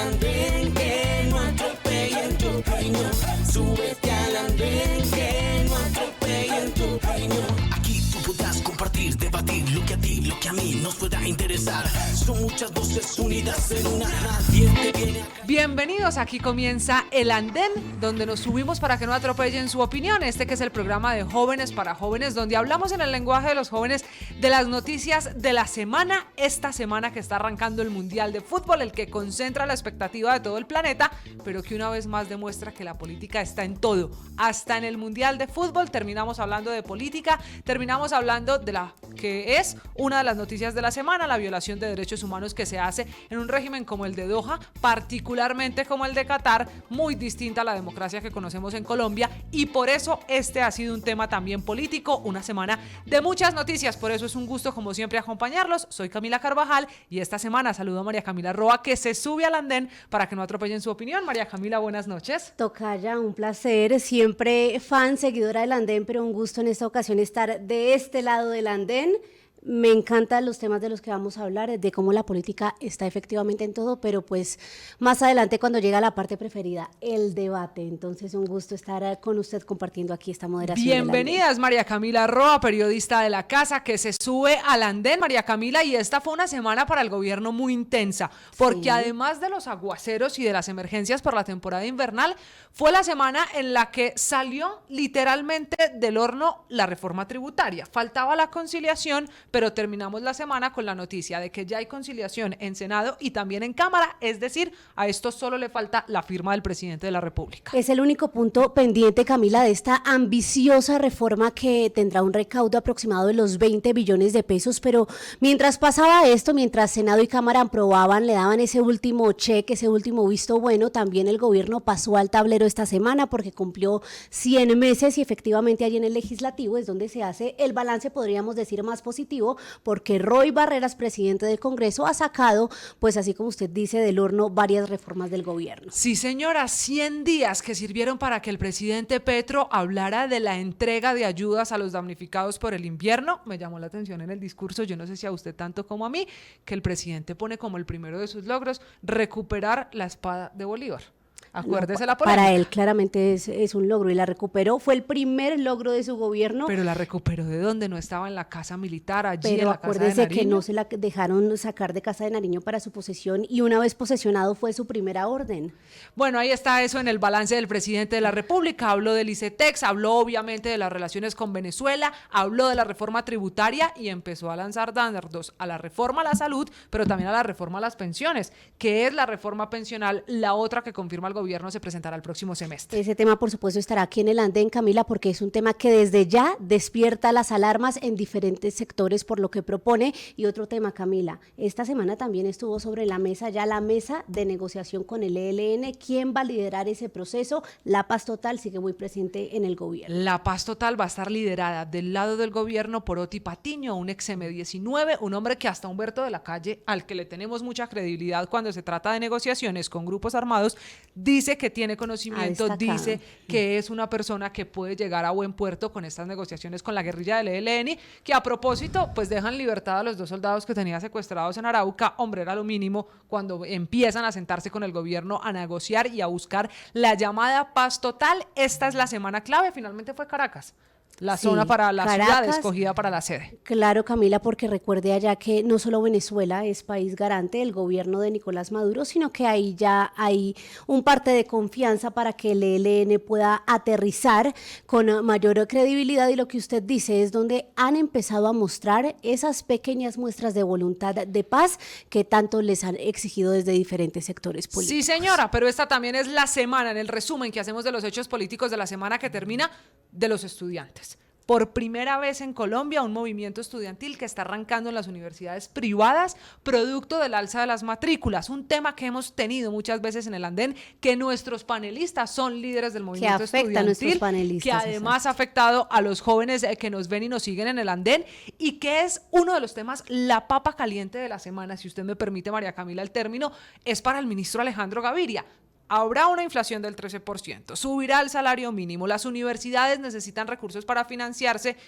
andén, que no atropellen tu opinión. Súbete al andén, que no atropellen tu opinión. Aquí tú podrás compartir, debatir lo que a ti, lo que a mí nos pueda interesar. Son muchas voces unidas en una. Nadie te viene a... Bienvenidos, aquí comienza El Andén, donde nos subimos para que no atropellen su opinión. Este que es el programa de Jóvenes para Jóvenes, donde hablamos en el lenguaje de los jóvenes de las noticias de la semana. Esta semana que está arrancando el Mundial de Fútbol, el que concentra la expectativa de todo el planeta, pero que una vez más demuestra que la política está en todo. Hasta en el Mundial de Fútbol terminamos hablando de política, terminamos hablando de la que es una de las noticias de la semana, la violación de derechos humanos que se hace en un régimen como el de Doha, particularmente como el de Qatar, muy distinta a la democracia que conocemos en Colombia, y por eso este ha sido un tema también político, una semana de muchas noticias. Por eso es un gusto como siempre acompañarlos. Soy Camila Carvajal y esta semana saludo a María Camila Roa, que se sube al andén para que no atropellen su opinión. María Camila, buenas noches. Tocaya, un placer, siempre fan, seguidora del andén, pero un gusto en esta ocasión estar de este lado del andén. Me encantan los temas de los que vamos a hablar, de cómo la política está efectivamente en todo, pero pues más adelante cuando llega la parte preferida, el debate. Entonces un gusto estar con usted compartiendo aquí esta moderación. Bienvenidas, María Camila Roa, periodista de la casa, que se sube al andén. María Camila, y esta fue una semana para el gobierno muy intensa, porque sí, además de los aguaceros y de las emergencias por la temporada invernal, fue la semana en la que salió literalmente del horno la reforma tributaria. Faltaba la conciliación, pero terminamos la semana con la noticia de que ya hay conciliación en Senado y también en Cámara, es decir, a esto solo le falta la firma del presidente de la República. Es el único punto pendiente, Camila, de esta ambiciosa reforma que tendrá un recaudo aproximado de los 20 billones de pesos, pero mientras pasaba esto, mientras Senado y Cámara aprobaban, le daban ese último cheque, ese último visto bueno, también el gobierno pasó al tablero esta semana porque cumplió 100 meses y efectivamente allí en el legislativo es donde se hace el balance, podríamos decir, más positivo, porque Roy Barreras, presidente del Congreso, ha sacado, pues así como usted dice, del horno varias reformas del gobierno. Sí, señora, 100 días que sirvieron para que el presidente Petro hablara de la entrega de ayudas a los damnificados por el invierno. Me llamó la atención en el discurso, yo no sé si a usted tanto como a mí, que el presidente pone como el primero de sus logros recuperar la espada de Bolívar. Acuérdese la polémica. Para él claramente es un logro y la recuperó, fue el primer logro de su gobierno. Pero la recuperó ¿de dónde? No estaba en la casa militar, allí pero en la casa de Nariño. acuérdese que no se la dejaron sacar de casa de Nariño para su posesión y una vez posesionado fue su primera orden. Bueno, ahí está eso en el balance del presidente de la República, habló del ICETEX, habló obviamente de las relaciones con Venezuela, habló de la reforma tributaria y empezó a lanzar dardos a la reforma a la salud, pero también a la reforma a las pensiones, que es la reforma pensional, la otra que confirma el gobierno se presentará el próximo semestre. Ese tema, por supuesto, estará aquí en el andén, Camila, porque es un tema que desde ya despierta las alarmas en diferentes sectores por lo que propone. Y otro tema, Camila, esta semana también estuvo sobre la mesa ya la mesa de negociación con el ELN. ¿Quién va a liderar ese proceso? La paz total sigue muy presente en el gobierno. La paz total va a estar liderada del lado del gobierno por Oti Patiño, un ex M19, un hombre que hasta Humberto de la Calle, al que le tenemos mucha credibilidad cuando se trata de negociaciones con grupos armados, dice que tiene conocimiento, dice que es una persona que puede llegar a buen puerto con estas negociaciones con la guerrilla del ELN, que a propósito pues dejan libertad a los 2 soldados que tenía secuestrados en Arauca. Hombre, era lo mínimo cuando empiezan a sentarse con el gobierno a negociar y a buscar la llamada paz total. Esta es la semana clave, finalmente fue Caracas. La zona para la ciudad escogida para la sede. Claro, Camila, porque recuerde allá que no solo Venezuela es país garante del gobierno de Nicolás Maduro, sino que ahí ya hay un parte de confianza para que el ELN pueda aterrizar con mayor credibilidad y lo que usted dice es donde han empezado a mostrar esas pequeñas muestras de voluntad de paz que tanto les han exigido desde diferentes sectores políticos. Sí, señora, pero esta también es la semana, en el resumen que hacemos de los hechos políticos de la semana que termina, de los estudiantes. Por primera vez en Colombia, un movimiento estudiantil que está arrancando en las universidades privadas, producto del alza de las matrículas, un tema que hemos tenido muchas veces en el andén, que nuestros panelistas son líderes del movimiento estudiantil, que además ha afectado a los jóvenes que nos ven y nos siguen en el andén, y que es uno de los temas, la papa caliente de la semana, si usted me permite, María Camila, el término, es para el ministro Alejandro Gaviria. Habrá una inflación del 13%, subirá el salario mínimo, las universidades necesitan recursos para financiarse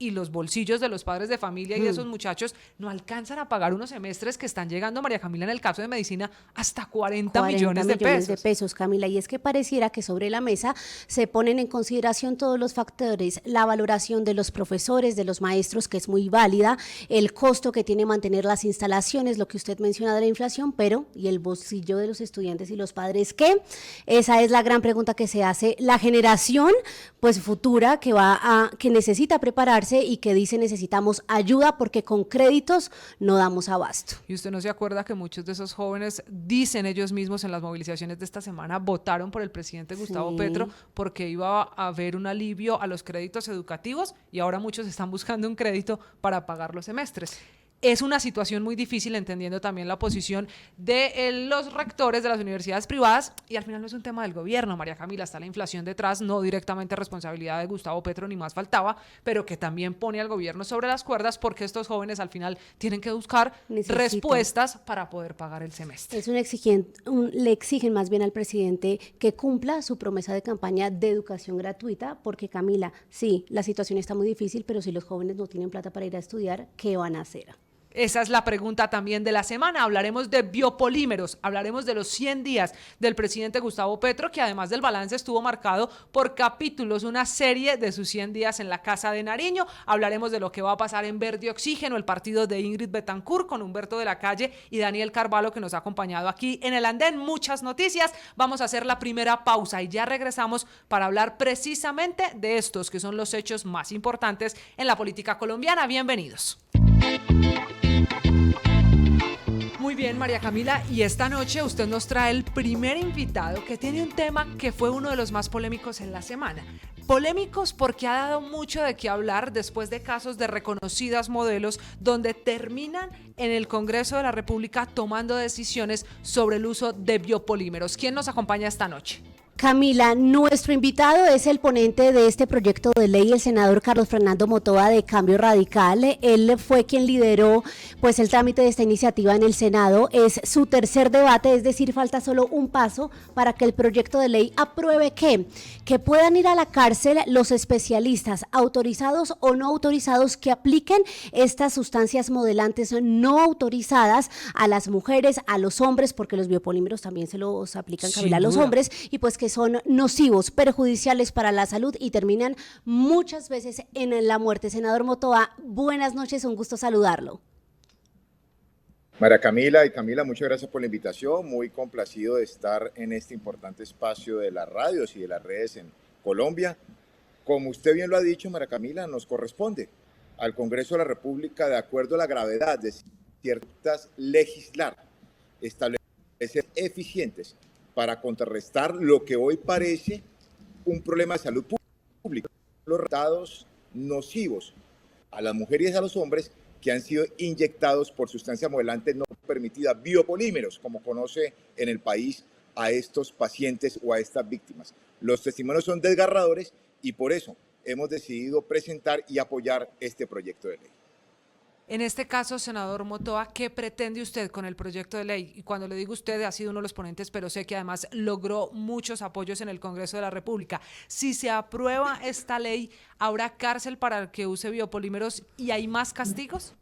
y los bolsillos de los padres de familia y de esos muchachos no alcanzan a pagar unos semestres que están llegando, María Camila, en el caso de medicina, hasta 40 millones de pesos. Camila, y es que pareciera que sobre la mesa se ponen en consideración todos los factores, la valoración de los profesores, de los maestros, que es muy válida, el costo que tiene mantener las instalaciones, lo que usted menciona de la inflación, pero ¿y el bolsillo de los estudiantes y los padres qué? Esa es la gran pregunta que se hace la generación pues futura que necesita prepararse y que dice necesitamos ayuda porque con créditos no damos abasto. ¿Y usted no se acuerda que muchos de esos jóvenes dicen ellos mismos en las movilizaciones de esta semana votaron por el presidente Gustavo Petro porque iba a haber un alivio a los créditos educativos y ahora muchos están buscando un crédito para pagar los semestres? Es una situación muy difícil, entendiendo también la posición de los rectores de las universidades privadas, y al final no es un tema del gobierno, María Camila, está la inflación detrás, no directamente responsabilidad de Gustavo Petro, ni más faltaba, pero que también pone al gobierno sobre las cuerdas porque estos jóvenes al final tienen que buscar respuestas para poder pagar el semestre. Le exigen más bien al presidente que cumpla su promesa de campaña de educación gratuita, porque Camila, sí, la situación está muy difícil, pero si los jóvenes no tienen plata para ir a estudiar, ¿qué van a hacer? Esa es la pregunta también de la semana. Hablaremos de biopolímeros, hablaremos de los 100 días del presidente Gustavo Petro, que además del balance estuvo marcado por capítulos, una serie de sus 100 días en la Casa de Nariño. Hablaremos de lo que va a pasar en Verde Oxígeno, el partido de Ingrid Betancourt, con Humberto de la Calle y Daniel Carvalho, que nos ha acompañado aquí en el andén. Muchas noticias. Vamos a hacer la primera pausa y ya regresamos para hablar precisamente de estos que son los hechos más importantes en la política colombiana. Bienvenidos. Muy bien, María Camila, y esta noche usted nos trae el primer invitado que tiene un tema que fue uno de los más polémicos en la semana. Polémicos porque ha dado mucho de qué hablar después de casos de reconocidas modelos donde terminan en el Congreso de la República tomando decisiones sobre el uso de biopolímeros. ¿Quién nos acompaña esta noche? Camila, nuestro invitado es el ponente de este proyecto de ley, el senador Carlos Fernando Motoa de Cambio Radical. Él fue quien lideró pues el trámite de esta iniciativa en el Senado. Es su tercer debate, es decir, falta solo un paso para que el proyecto de ley apruebe que puedan ir a la cárcel los especialistas autorizados o no autorizados que apliquen estas sustancias modelantes no autorizadas a las mujeres, a los hombres, porque los biopolímeros también se los aplican, Camila, a los hombres, y pues que son nocivos, perjudiciales para la salud y terminan muchas veces en la muerte. Senador Motoa, buenas noches, un gusto saludarlo. María Camila y Camila, muchas gracias por la invitación, muy complacido de estar en este importante espacio de las radios y de las redes en Colombia. Como usted bien lo ha dicho, María Camila, nos corresponde al Congreso de la República, de acuerdo a la gravedad de ciertas legislar, establecer eficientes para contrarrestar lo que hoy parece un problema de salud pública, los resultados nocivos a las mujeres y a los hombres que han sido inyectados por sustancias modelantes no permitidas, biopolímeros, como conoce en el país a estos pacientes o a estas víctimas. Los testimonios son desgarradores y por eso hemos decidido presentar y apoyar este proyecto de ley. En este caso, senador Motoa, ¿qué pretende usted con el proyecto de ley? Y cuando le digo usted, ha sido uno de los ponentes, pero sé que además logró muchos apoyos en el Congreso de la República. Si se aprueba esta ley, ¿habrá cárcel para el que use biopolímeros y hay más castigos?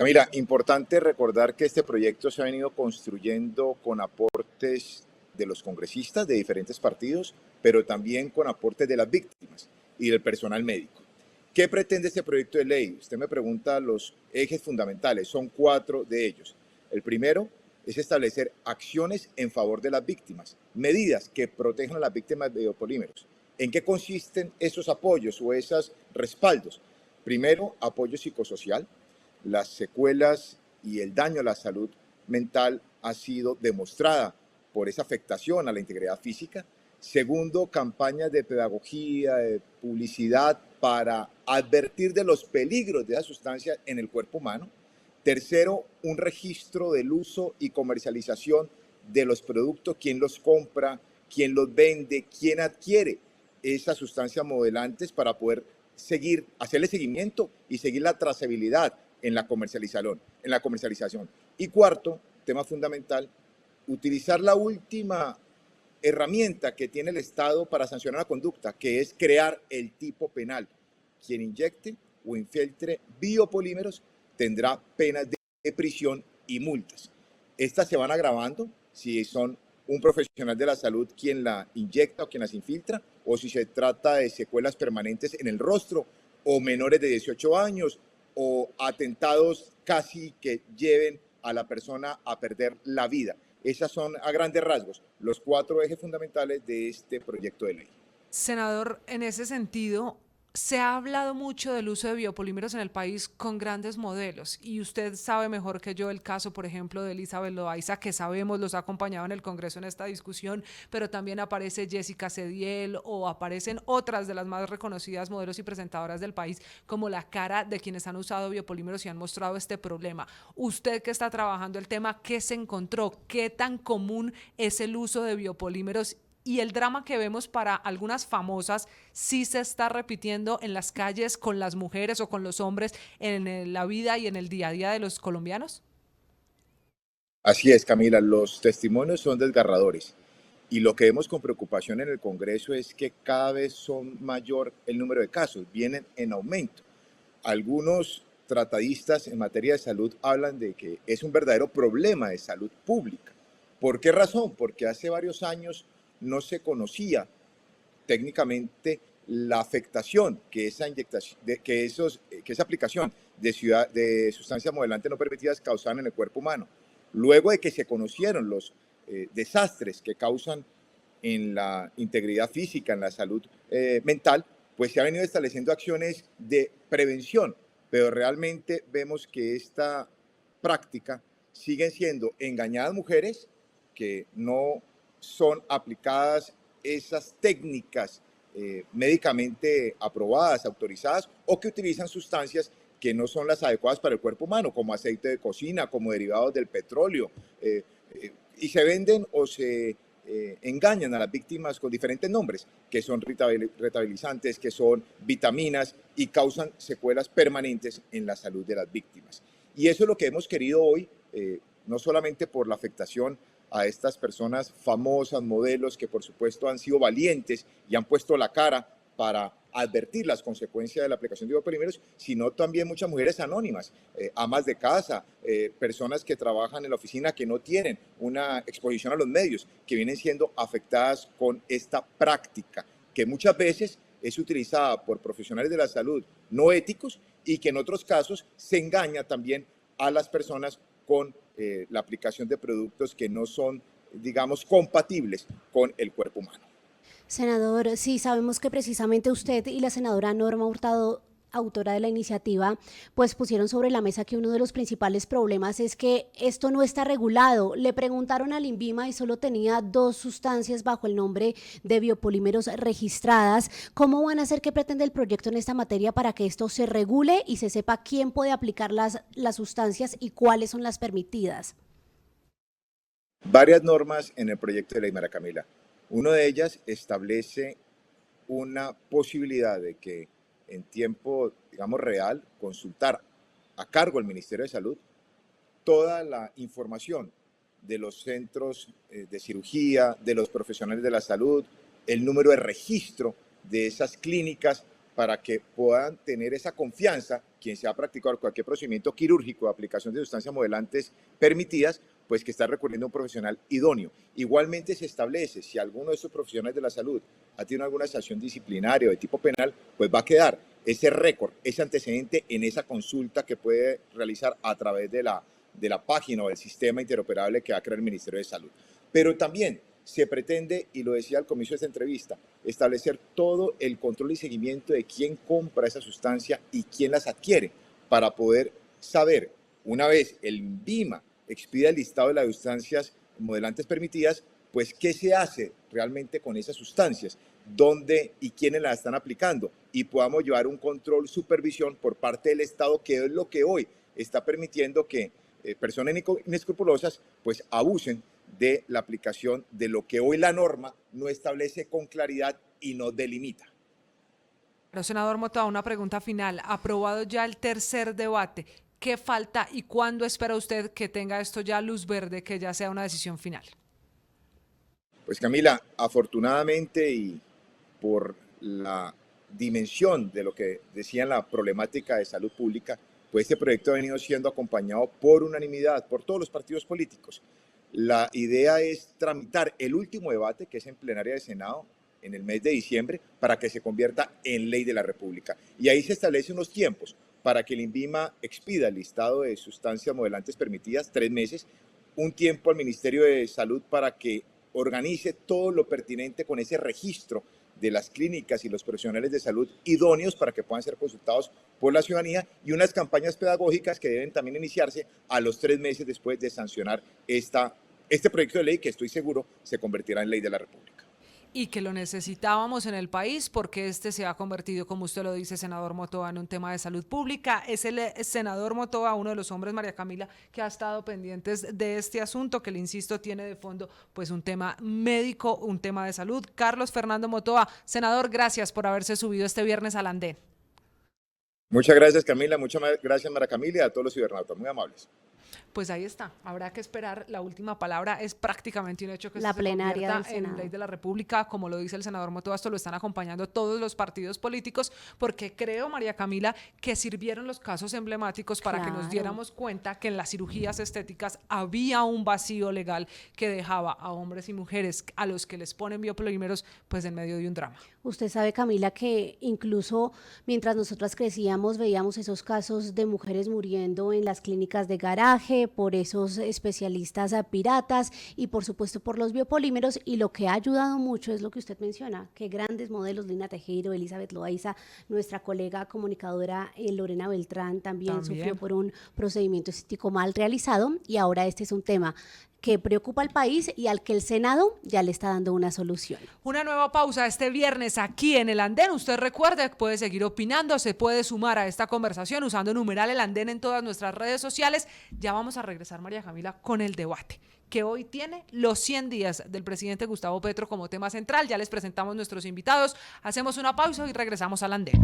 Mira, importante recordar que este proyecto se ha venido construyendo con aportes de los congresistas de diferentes partidos, pero también con aportes de las víctimas y del personal médico. ¿Qué pretende este proyecto de ley? Usted me pregunta los ejes fundamentales, son 4 de ellos. El primero es establecer acciones en favor de las víctimas, medidas que protejan a las víctimas de biopolímeros. ¿En qué consisten esos apoyos o esos respaldos? Primero, apoyo psicosocial. Las secuelas y el daño a la salud mental ha sido demostrada por esa afectación a la integridad física. Segundo, campañas de pedagogía, de publicidad para advertir de los peligros de esa sustancia en el cuerpo humano. Tercero, un registro del uso y comercialización de los productos, quién los compra, quién los vende, quién adquiere esas sustancias modelantes para poder hacerle seguimiento y seguir la trazabilidad en la comercialización. Y cuarto, tema fundamental, utilizar la última herramienta que tiene el Estado para sancionar la conducta, que es crear el tipo penal. quien inyecte o infiltre biopolímeros tendrá penas de prisión y multas. Estas se van agravando si son un profesional de la salud quien la inyecta o quien las infiltra, o si se trata de secuelas permanentes en el rostro, o menores de 18 años, o atentados casi que lleven a la persona a perder la vida. Esas son, a grandes rasgos, los 4 ejes fundamentales de este proyecto de ley. Senador, en ese sentido, se ha hablado mucho del uso de biopolímeros en el país con grandes modelos y usted sabe mejor que yo el caso, por ejemplo, de Elizabeth Loaiza, que sabemos los ha acompañado en el Congreso en esta discusión, pero también aparece Jessica Cediel o aparecen otras de las más reconocidas modelos y presentadoras del país como la cara de quienes han usado biopolímeros y han mostrado este problema. Usted que está trabajando el tema, ¿qué se encontró? ¿Qué tan común es el uso de biopolímeros? Y el drama que vemos para algunas famosas sí se está repitiendo en las calles con las mujeres o con los hombres en la vida y en el día a día de los colombianos. Así es, Camila, los testimonios son desgarradores y lo que vemos con preocupación en el Congreso es que cada vez son mayor el número de casos, vienen en aumento. Algunos tratadistas en materia de salud hablan de que es un verdadero problema de salud pública. ¿Por qué razón? Porque hace varios años no se conocía técnicamente la afectación que esa aplicación de sustancias modelantes no permitidas causaban en el cuerpo humano. Luego de que se conocieron los desastres que causan en la integridad física, en la salud mental, pues se han venido estableciendo acciones de prevención, pero realmente vemos que esta práctica siguen siendo engañadas mujeres que no son aplicadas esas técnicas médicamente aprobadas, autorizadas, o que utilizan sustancias que no son las adecuadas para el cuerpo humano, como aceite de cocina, como derivados del petróleo, y se venden o se engañan a las víctimas con diferentes nombres, que son retabilizantes, que son vitaminas, y causan secuelas permanentes en la salud de las víctimas. Y eso es lo que hemos querido hoy, no solamente por la afectación a estas personas famosas, modelos, que por supuesto han sido valientes y han puesto la cara para advertir las consecuencias de la aplicación de biopolímeros, sino también muchas mujeres anónimas, amas de casa, personas que trabajan en la oficina que no tienen una exposición a los medios, que vienen siendo afectadas con esta práctica, que muchas veces es utilizada por profesionales de la salud no éticos y que en otros casos se engaña también a las personas con la aplicación de productos que no son, digamos, compatibles con el cuerpo humano. Senador, sí, sabemos que precisamente usted y la senadora Norma Hurtado, autora de la iniciativa, pues pusieron sobre la mesa que uno de los principales problemas es que esto no está regulado. Le preguntaron al INVIMA y solo tenía 2 sustancias bajo el nombre de biopolímeros registradas. ¿Cómo van a hacer? ¿Qué pretende el proyecto en esta materia para que esto se regule y se sepa quién puede aplicar las sustancias y cuáles son las permitidas? Varias normas en el proyecto de ley, María Camila. Una de ellas establece una posibilidad de que en tiempo, digamos, real, consultar a cargo del Ministerio de Salud toda la información de los centros de cirugía, de los profesionales de la salud, el número de registro de esas clínicas, para que puedan tener esa confianza, quien se ha practicado cualquier procedimiento quirúrgico de aplicación de sustancias modelantes permitidas, pues que está recurriendo a un profesional idóneo. Igualmente se establece, si alguno de estos profesionales de la salud ha tenido alguna sanción disciplinaria o de tipo penal, pues va a quedar ese récord, ese antecedente en esa consulta que puede realizar a través de la página o del sistema interoperable que va a crear el Ministerio de Salud. Pero también se pretende, y lo decía al comienzo de esta entrevista, establecer todo el control y seguimiento de quién compra esa sustancia y quién las adquiere, para poder saber, una vez el INVIMA expida el listado de las sustancias modelantes permitidas, pues qué se hace realmente con esas sustancias, dónde y quiénes las están aplicando, y podamos llevar un control, supervisión por parte del Estado, que es lo que hoy está permitiendo que personas inescrupulosas pues abusen de la aplicación de lo que hoy la norma no establece con claridad y no delimita. Pero, senador Mota, una pregunta final. Aprobado ya el tercer debate. ¿Qué falta y cuándo espera usted que tenga esto ya luz verde, que ya sea una decisión final? Pues Camila, afortunadamente y por la dimensión de lo que decían la problemática de salud pública, pues este proyecto ha venido siendo acompañado por unanimidad, por todos los partidos políticos. La idea es tramitar el último debate, que es en plenaria de Senado, en el mes de diciembre, para que se convierta en ley de la República. Y ahí se establecen unos tiempos para que el INVIMA expida el listado de sustancias modelantes permitidas, 3 meses, un tiempo al Ministerio de Salud para que organice todo lo pertinente con ese registro de las clínicas y los profesionales de salud idóneos para que puedan ser consultados por la ciudadanía, y unas campañas pedagógicas que deben también iniciarse a los 3 meses después de sancionar este proyecto de ley, que estoy seguro se convertirá en ley de la República. Y que lo necesitábamos en el país porque este se ha convertido, como usted lo dice, senador Motoa, en un tema de salud pública. Es el senador Motoa, uno de los hombres, María Camila, que ha estado pendientes de este asunto, que le insisto, tiene de fondo pues un tema médico, un tema de salud. Carlos Fernando Motoa, senador, gracias por haberse subido este viernes al andén. Muchas gracias, Camila, muchas gracias, María Camila, y a todos los cibernautas, muy amables. Pues ahí está, habrá que esperar. La última palabra es prácticamente un hecho que la se plenaria convierta en ley de la República, como lo dice el senador Motoa. Esto lo están acompañando todos los partidos políticos, porque creo, María Camila, que sirvieron los casos emblemáticos para que nos diéramos cuenta que en las cirugías estéticas había un vacío legal que dejaba a hombres y mujeres a los que les ponen biopolímeros pues en medio de un drama. Usted sabe, Camila, que incluso mientras nosotras crecíamos veíamos esos casos de mujeres muriendo en las clínicas de garaje por esos especialistas piratas y por supuesto por los biopolímeros, y lo que ha ayudado mucho es lo que usted menciona, que grandes modelos, Lina Tejero, Elizabeth Loaiza, nuestra colega comunicadora Lorena Beltrán también sufrió por un procedimiento estético mal realizado, y ahora este es un tema que preocupa al país y al que el Senado ya le está dando una solución. Una nueva pausa este viernes aquí en El Andén. Usted recuerde que puede seguir opinando, se puede sumar a esta conversación usando numeral El Andén en todas nuestras redes sociales. Ya vamos a regresar, María Camila, con el debate que hoy tiene los 100 días del presidente Gustavo Petro como tema central. Ya les presentamos nuestros invitados. Hacemos una pausa y regresamos al Andén.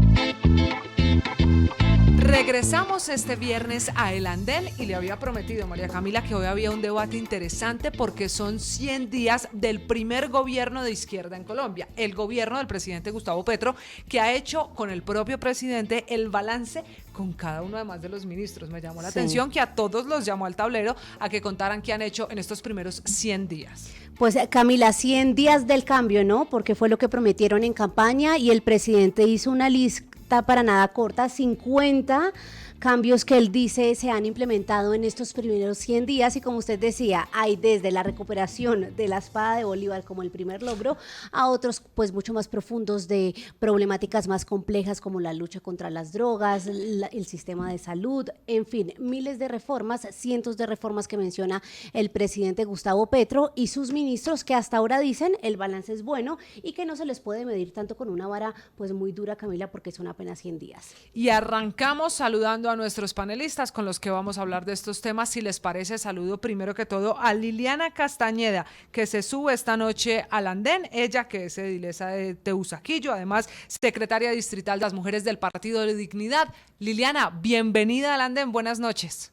Regresamos este viernes a El Andén y le había prometido, María Camila, que hoy había un debate interesante porque son 100 días del primer gobierno de izquierda en Colombia, el gobierno del presidente Gustavo Petro, que ha hecho con el propio presidente el balance con cada uno además de los ministros. Me llamó la atención que a todos los llamó al tablero a que contaran qué han hecho en estos primeros 100 días. Pues Camila, 100 días del cambio, ¿no? Porque fue lo que prometieron en campaña y el presidente hizo una lista para nada corta, 50 cambios que él dice se han implementado en estos primeros 100 días, y como usted decía, hay desde la recuperación de la espada de Bolívar como el primer logro, a otros pues mucho más profundos de problemáticas más complejas como la lucha contra las drogas, el sistema de salud, en fin, miles de reformas, cientos de reformas que menciona el presidente Gustavo Petro y sus ministros, que hasta ahora dicen el balance es bueno y que no se les puede medir tanto con una vara pues muy dura, Camila, porque son apenas 100 días. Y arrancamos saludando a nuestros panelistas con los que vamos a hablar de estos temas. Si les parece, saludo primero que todo a Liliana Castañeda, que se sube esta noche al andén, ella que es edilesa de Teusaquillo, además secretaria distrital de las mujeres del Partido de Dignidad. Liliana, bienvenida al andén, buenas noches.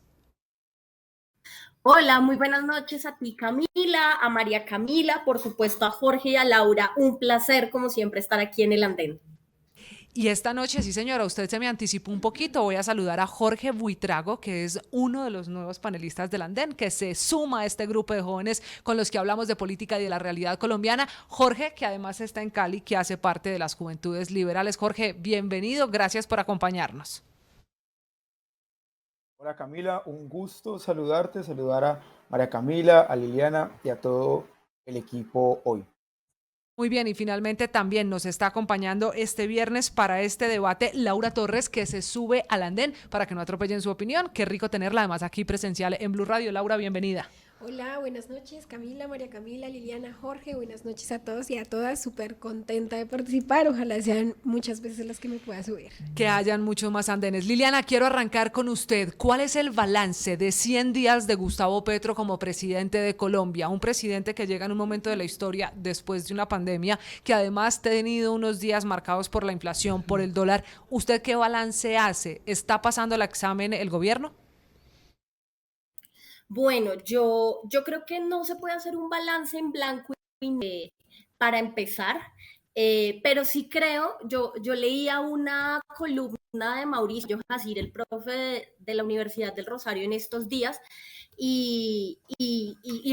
Hola, muy buenas noches a ti, Camila, a María Camila, por supuesto a Jorge y a Laura. Un placer, como siempre, estar aquí en el andén. Y esta noche, sí señora, usted se me anticipó un poquito, voy a saludar a Jorge Buitrago, que es uno de los nuevos panelistas del andén, que se suma a este grupo de jóvenes con los que hablamos de política y de la realidad colombiana. Jorge, que además está en Cali, que hace parte de las Juventudes Liberales. Jorge, bienvenido, gracias por acompañarnos. Hola Camila, un gusto saludarte, saludar a María Camila, a Liliana y a todo el equipo hoy. Muy bien, y finalmente también nos está acompañando este viernes para este debate Laura Torres, que se sube al andén para que no atropellen su opinión. Qué rico tenerla además aquí presencial en Blue Radio. Laura, bienvenida. Hola, buenas noches, Camila, María Camila, Liliana, Jorge, buenas noches a todos y a todas, súper contenta de participar, ojalá sean muchas veces las que me pueda subir. Que hayan muchos más andenes. Liliana, quiero arrancar con usted. ¿Cuál es el balance de 100 días de Gustavo Petro como presidente de Colombia? Un presidente que llega en un momento de la historia después de una pandemia, que además ha tenido unos días marcados por la inflación, por el dólar. ¿Usted qué balance hace? ¿Está pasando el examen el gobierno? Bueno, yo creo que no se puede hacer un balance en blanco y negro para empezar. Pero sí creo, yo leía una columna de Mauricio Jasir, el profe de la Universidad del Rosario en estos días, y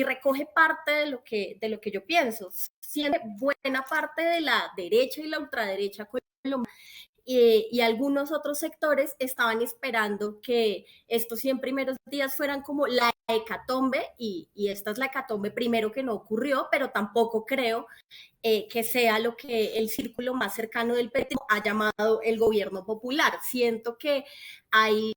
recoge parte de lo que yo pienso. Siendo buena parte de la derecha y la ultraderecha colombiana y algunos otros sectores estaban esperando que estos 100 primeros días fueran como la hecatombe, y esta es la hecatombe primero que no ocurrió, pero tampoco creo que sea lo que el círculo más cercano del petrismo ha llamado el gobierno popular. Siento que hay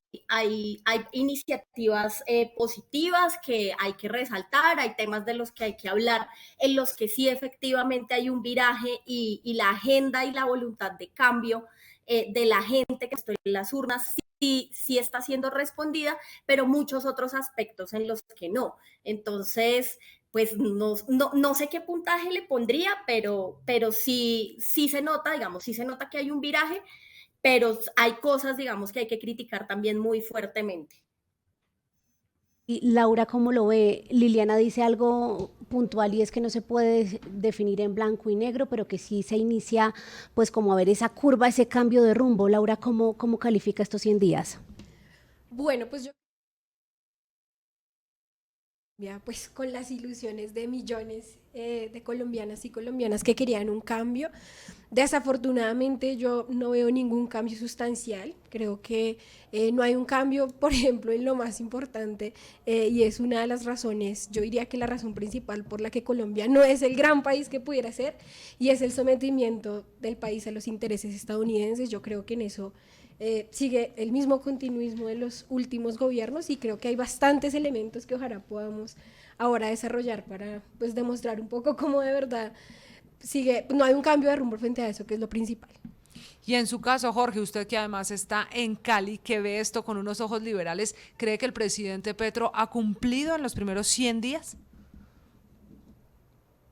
iniciativas positivas que hay que resaltar, hay temas de los que hay que hablar, en los que sí efectivamente hay un viraje y la agenda y la voluntad de cambio de la gente que está en las urnas sí está siendo respondida, pero muchos otros aspectos en los que no. Entonces, pues no sé qué puntaje le pondría, pero sí se nota, digamos, sí se nota que hay un viraje, pero hay cosas, digamos, que hay que criticar también muy fuertemente. Y Laura, ¿cómo lo ve? Liliana dice algo puntual y es que no se puede definir en blanco y negro, pero que sí se inicia pues como a ver esa curva, ese cambio de rumbo. Laura, ¿cómo califica estos 100 días? Bueno, pues yo ya, pues con las ilusiones de millones de colombianas y colombianas que querían un cambio. Desafortunadamente yo no veo ningún cambio sustancial. Creo que no hay un cambio, por ejemplo, en lo más importante, y es una de las razones, yo diría que la razón principal por la que Colombia no es el gran país que pudiera ser, y es el sometimiento del país a los intereses estadounidenses. Yo creo que en eso sigue el mismo continuismo de los últimos gobiernos, y creo que hay bastantes elementos que ojalá podamos ahora desarrollar para pues demostrar un poco cómo de verdad no hay un cambio de rumbo frente a eso, que es lo principal. Y en su caso, Jorge, usted que además está en Cali, que ve esto con unos ojos liberales, ¿cree que el presidente Petro ha cumplido en los primeros 100 días?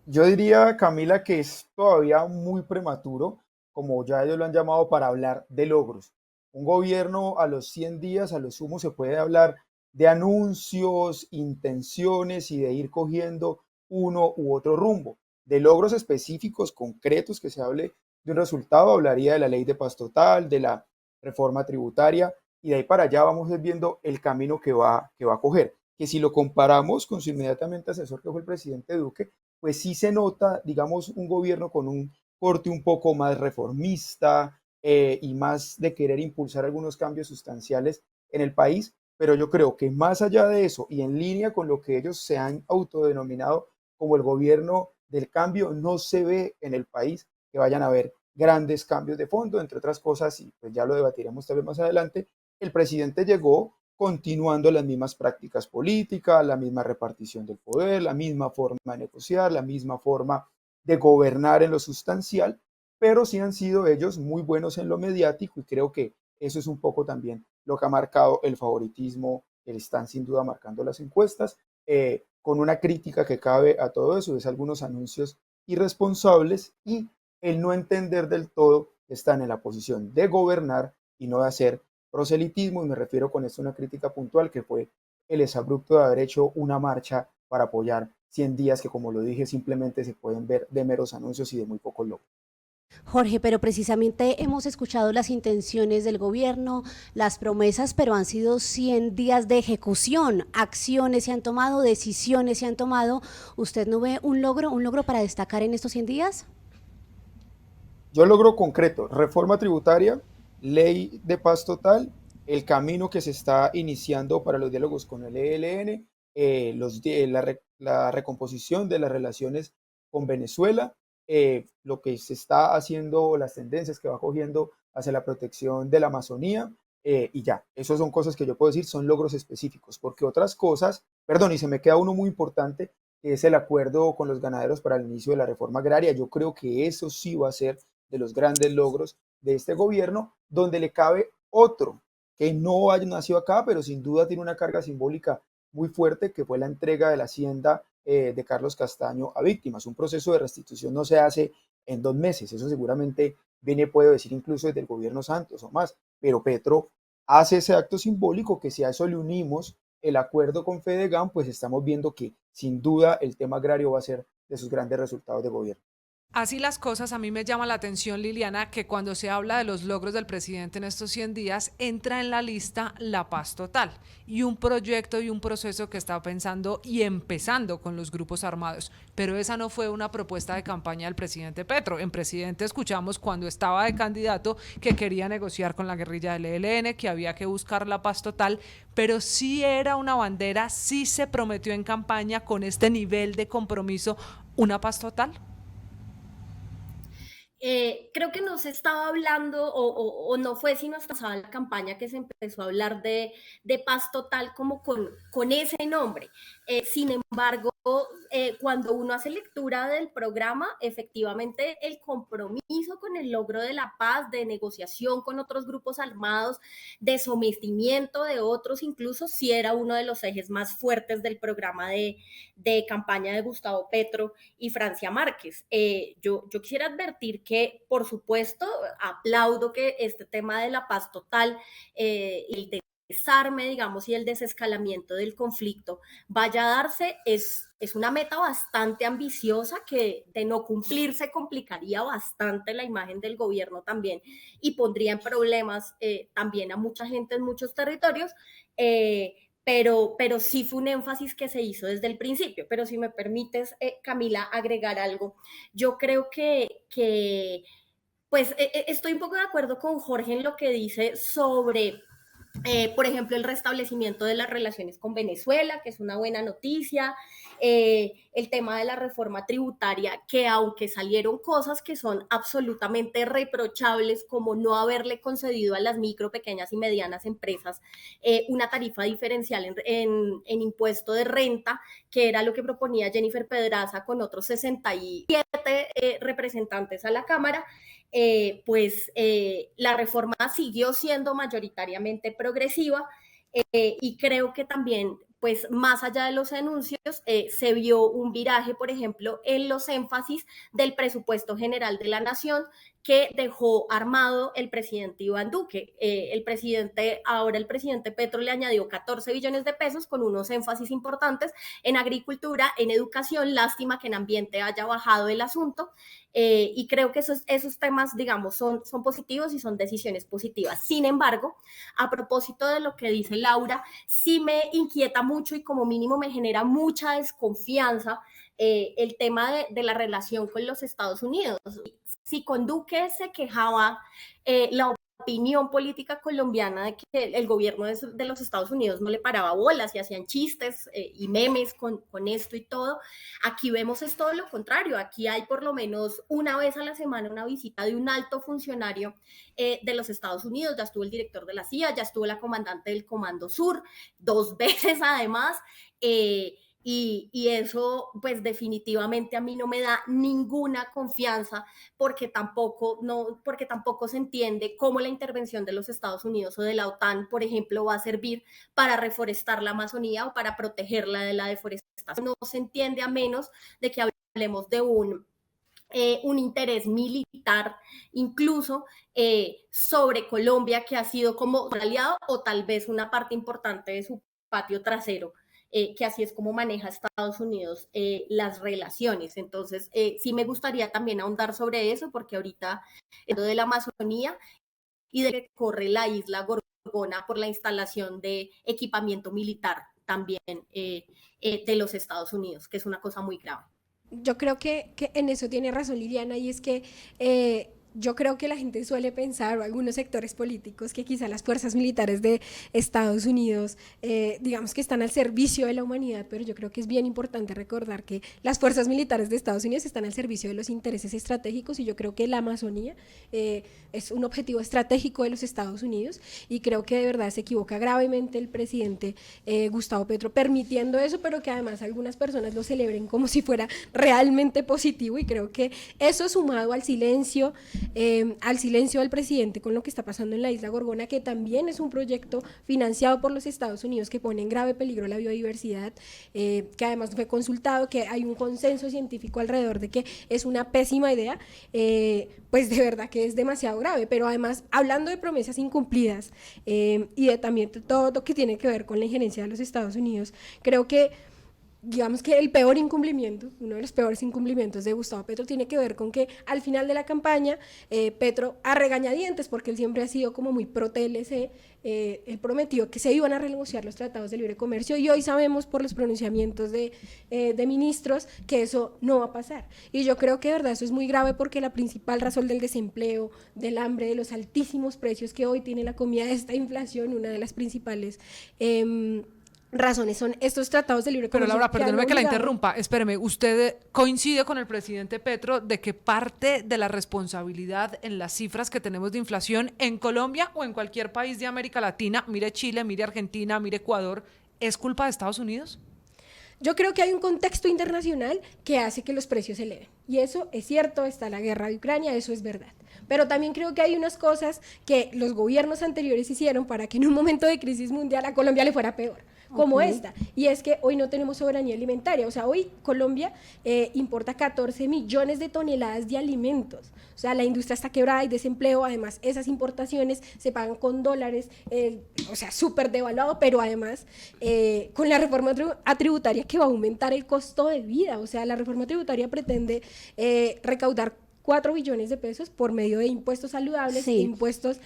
Yo diría, Camila, que es todavía muy prematuro, como ya ellos lo han llamado, para hablar de logros. Un gobierno a los 100 días, a lo sumo, se puede hablar de anuncios, intenciones y de ir cogiendo uno u otro rumbo. De logros específicos, concretos, que se hable de un resultado, hablaría de la ley de paz total, de la reforma tributaria, y de ahí para allá vamos viendo el camino que va a coger. Que si lo comparamos con su inmediatamente asesor, que fue el presidente Duque, pues sí se nota, digamos, un gobierno con un corte un poco más reformista y más de querer impulsar algunos cambios sustanciales en el país, pero yo creo que más allá de eso y en línea con lo que ellos se han autodenominado como el gobierno del cambio, no se ve en el país que vayan a haber grandes cambios de fondo, entre otras cosas, y pues ya lo debatiremos tal vez más adelante. El presidente llegó continuando las mismas prácticas políticas, la misma repartición del poder, la misma forma de negociar, la misma forma de gobernar en lo sustancial, pero sí han sido ellos muy buenos en lo mediático, y creo que eso es un poco también lo que ha marcado el favoritismo que están sin duda marcando las encuestas, con una crítica que cabe a todo eso, es algunos anuncios irresponsables y el no entender del todo que están en la posición de gobernar y no de hacer proselitismo, y me refiero con esto a una crítica puntual que fue el exabrupto de haber hecho una marcha para apoyar 100 días que, como lo dije, simplemente se pueden ver de meros anuncios y de muy poco logro. Jorge, pero precisamente hemos escuchado las intenciones del gobierno, las promesas, pero han sido 100 días de ejecución, acciones se han tomado, decisiones se han tomado. ¿Usted no ve un logro para destacar en estos 100 días? Yo logro concreto, reforma tributaria, ley de paz total, el camino que se está iniciando para los diálogos con el ELN, la recomposición de las relaciones con Venezuela, lo que se está haciendo, las tendencias que va cogiendo hacia la protección de la Amazonía, y ya, esas son cosas que yo puedo decir, son logros específicos, porque otras cosas, perdón, y se me queda uno muy importante, que es el acuerdo con los ganaderos para el inicio de la reforma agraria. Yo creo que eso sí va a ser de los grandes logros de este gobierno, donde le cabe otro que no haya nacido acá, pero sin duda tiene una carga simbólica muy fuerte, que fue la entrega de la hacienda de Carlos Castaño a víctimas. Un proceso de restitución no se hace en 2 meses, eso seguramente viene, puedo decir, incluso desde el gobierno Santos o más, pero Petro hace ese acto simbólico, que si a eso le unimos el acuerdo con Fedegan, pues estamos viendo que sin duda el tema agrario va a ser de sus grandes resultados de gobierno. Así las cosas, a mí me llama la atención, Liliana, que cuando se habla de los logros del presidente en estos 100 días, entra en la lista la paz total y un proyecto y un proceso que está pensando y empezando con los grupos armados. Pero esa no fue una propuesta de campaña del presidente Petro. En presidente escuchamos cuando estaba de candidato que quería negociar con la guerrilla del ELN, que había que buscar la paz total, pero sí era una bandera, sí se prometió en campaña con este nivel de compromiso una paz total. Creo que no se estaba hablando o no fue sino hasta pasada la campaña que se empezó a hablar de paz total como con ese nombre. Sin embargo, cuando uno hace lectura del programa, efectivamente el compromiso con el logro de la paz, de negociación con otros grupos armados, de sometimiento de otros, incluso sí era uno de los ejes más fuertes del programa de campaña de Gustavo Petro y Francia Márquez. Yo quisiera advertir que, por supuesto, aplaudo que este tema de la paz total, el desarme, digamos, y el desescalamiento del conflicto vaya a darse, es una meta bastante ambiciosa que de no cumplirse complicaría bastante la imagen del gobierno también y pondría en problemas también a mucha gente en muchos territorios, pero sí fue un énfasis que se hizo desde el principio. Pero si me permites, Camila, agregar algo, yo creo que pues estoy un poco de acuerdo con Jorge en lo que dice sobre por ejemplo, el restablecimiento de las relaciones con Venezuela, que es una buena noticia, el tema de la reforma tributaria, que aunque salieron cosas que son absolutamente reprochables, como no haberle concedido a las micro, pequeñas y medianas empresas una tarifa diferencial en impuesto de renta, que era lo que proponía Jennifer Pedraza con otros 67 representantes a la Cámara, la reforma siguió siendo mayoritariamente progresiva y creo que también, pues más allá de los anuncios, se vio un viraje, por ejemplo, en los énfasis del presupuesto general de la nación que dejó armado el presidente Iván Duque. Ahora el presidente Petro le añadió 14 billones de pesos con unos énfasis importantes en agricultura, en educación. Lástima que en ambiente haya bajado el asunto, y creo que esos temas, digamos, son positivos y son decisiones positivas. Sin embargo, a propósito de lo que dice Laura, sí me inquieta mucho y como mínimo me genera mucha desconfianza el tema de la relación con los Estados Unidos. Si con Duque se quejaba la opinión política colombiana de que el gobierno de los Estados Unidos no le paraba bolas y hacían chistes y memes con esto y todo, aquí vemos es todo lo contrario. Aquí hay por lo menos una vez a la semana una visita de un alto funcionario de los Estados Unidos. Ya estuvo el director de la CIA, ya estuvo la comandante del Comando Sur, 2 veces además, y eso pues definitivamente a mí no me da ninguna confianza porque tampoco se entiende cómo la intervención de los Estados Unidos o de la OTAN, por ejemplo, va a servir para reforestar la Amazonía o para protegerla de la deforestación. No se entiende a menos de que hablemos de un interés militar incluso sobre Colombia, que ha sido como un aliado o tal vez una parte importante de su patio trasero, que así es como maneja Estados Unidos las relaciones. Entonces, sí me gustaría también ahondar sobre eso, porque ahorita de la Amazonía y de que corre la isla Gorgona por la instalación de equipamiento militar también de los Estados Unidos, que es una cosa muy grave. Yo creo que en eso tiene razón Liliana, y es que yo creo que la gente suele pensar, o algunos sectores políticos, que quizá las fuerzas militares de Estados Unidos, digamos que están al servicio de la humanidad, pero yo creo que es bien importante recordar que las fuerzas militares de Estados Unidos están al servicio de los intereses estratégicos, y yo creo que la Amazonía es un objetivo estratégico de los Estados Unidos, y creo que de verdad se equivoca gravemente el presidente Gustavo Petro permitiendo eso, pero que además algunas personas lo celebren como si fuera realmente positivo, y creo que eso sumado al silencio del presidente con lo que está pasando en la isla Gorgona, que también es un proyecto financiado por los Estados Unidos que pone en grave peligro la biodiversidad, que además fue consultado, que hay un consenso científico alrededor de que es una pésima idea, pues de verdad que es demasiado grave. Pero además, hablando de promesas incumplidas y de también todo lo que tiene que ver con la injerencia de los Estados Unidos, creo que digamos que el peor incumplimiento, uno de los peores incumplimientos de Gustavo Petro tiene que ver con que al final de la campaña Petro a regañadientes, porque él siempre ha sido como muy pro TLC, él prometió que se iban a renegociar los tratados de libre comercio y hoy sabemos por los pronunciamientos de ministros que eso no va a pasar. Y yo creo que de verdad eso es muy grave porque la principal razón del desempleo, del hambre, de los altísimos precios que hoy tiene la comida, de esta inflación, una de las principales razones son estos tratados de libre Pero comercio. Laura, perdóneme que la obligado. interrumpa. Espéreme, ¿usted coincide con el presidente Petro de que parte de la responsabilidad en las cifras que tenemos de inflación en Colombia o en cualquier país de América Latina, mire Chile, mire Argentina, mire Ecuador, es culpa de Estados Unidos? Yo creo que hay un contexto internacional que hace que los precios se eleven. Y eso es cierto, está la guerra de Ucrania, eso es verdad. Pero también creo que hay unas cosas que los gobiernos anteriores hicieron para que en un momento de crisis mundial a Colombia le fuera peor, como esta. Y es que hoy no tenemos soberanía alimentaria. O sea, hoy Colombia importa 14 millones de toneladas de alimentos. O sea, la industria está quebrada, hay desempleo. Además, esas importaciones se pagan con dólares, o sea, súper devaluado, pero además con la reforma tributaria que va a aumentar el costo de vida. O sea, la reforma tributaria pretende recaudar 4 billones de pesos por medio de impuestos saludables, Sí. impuestos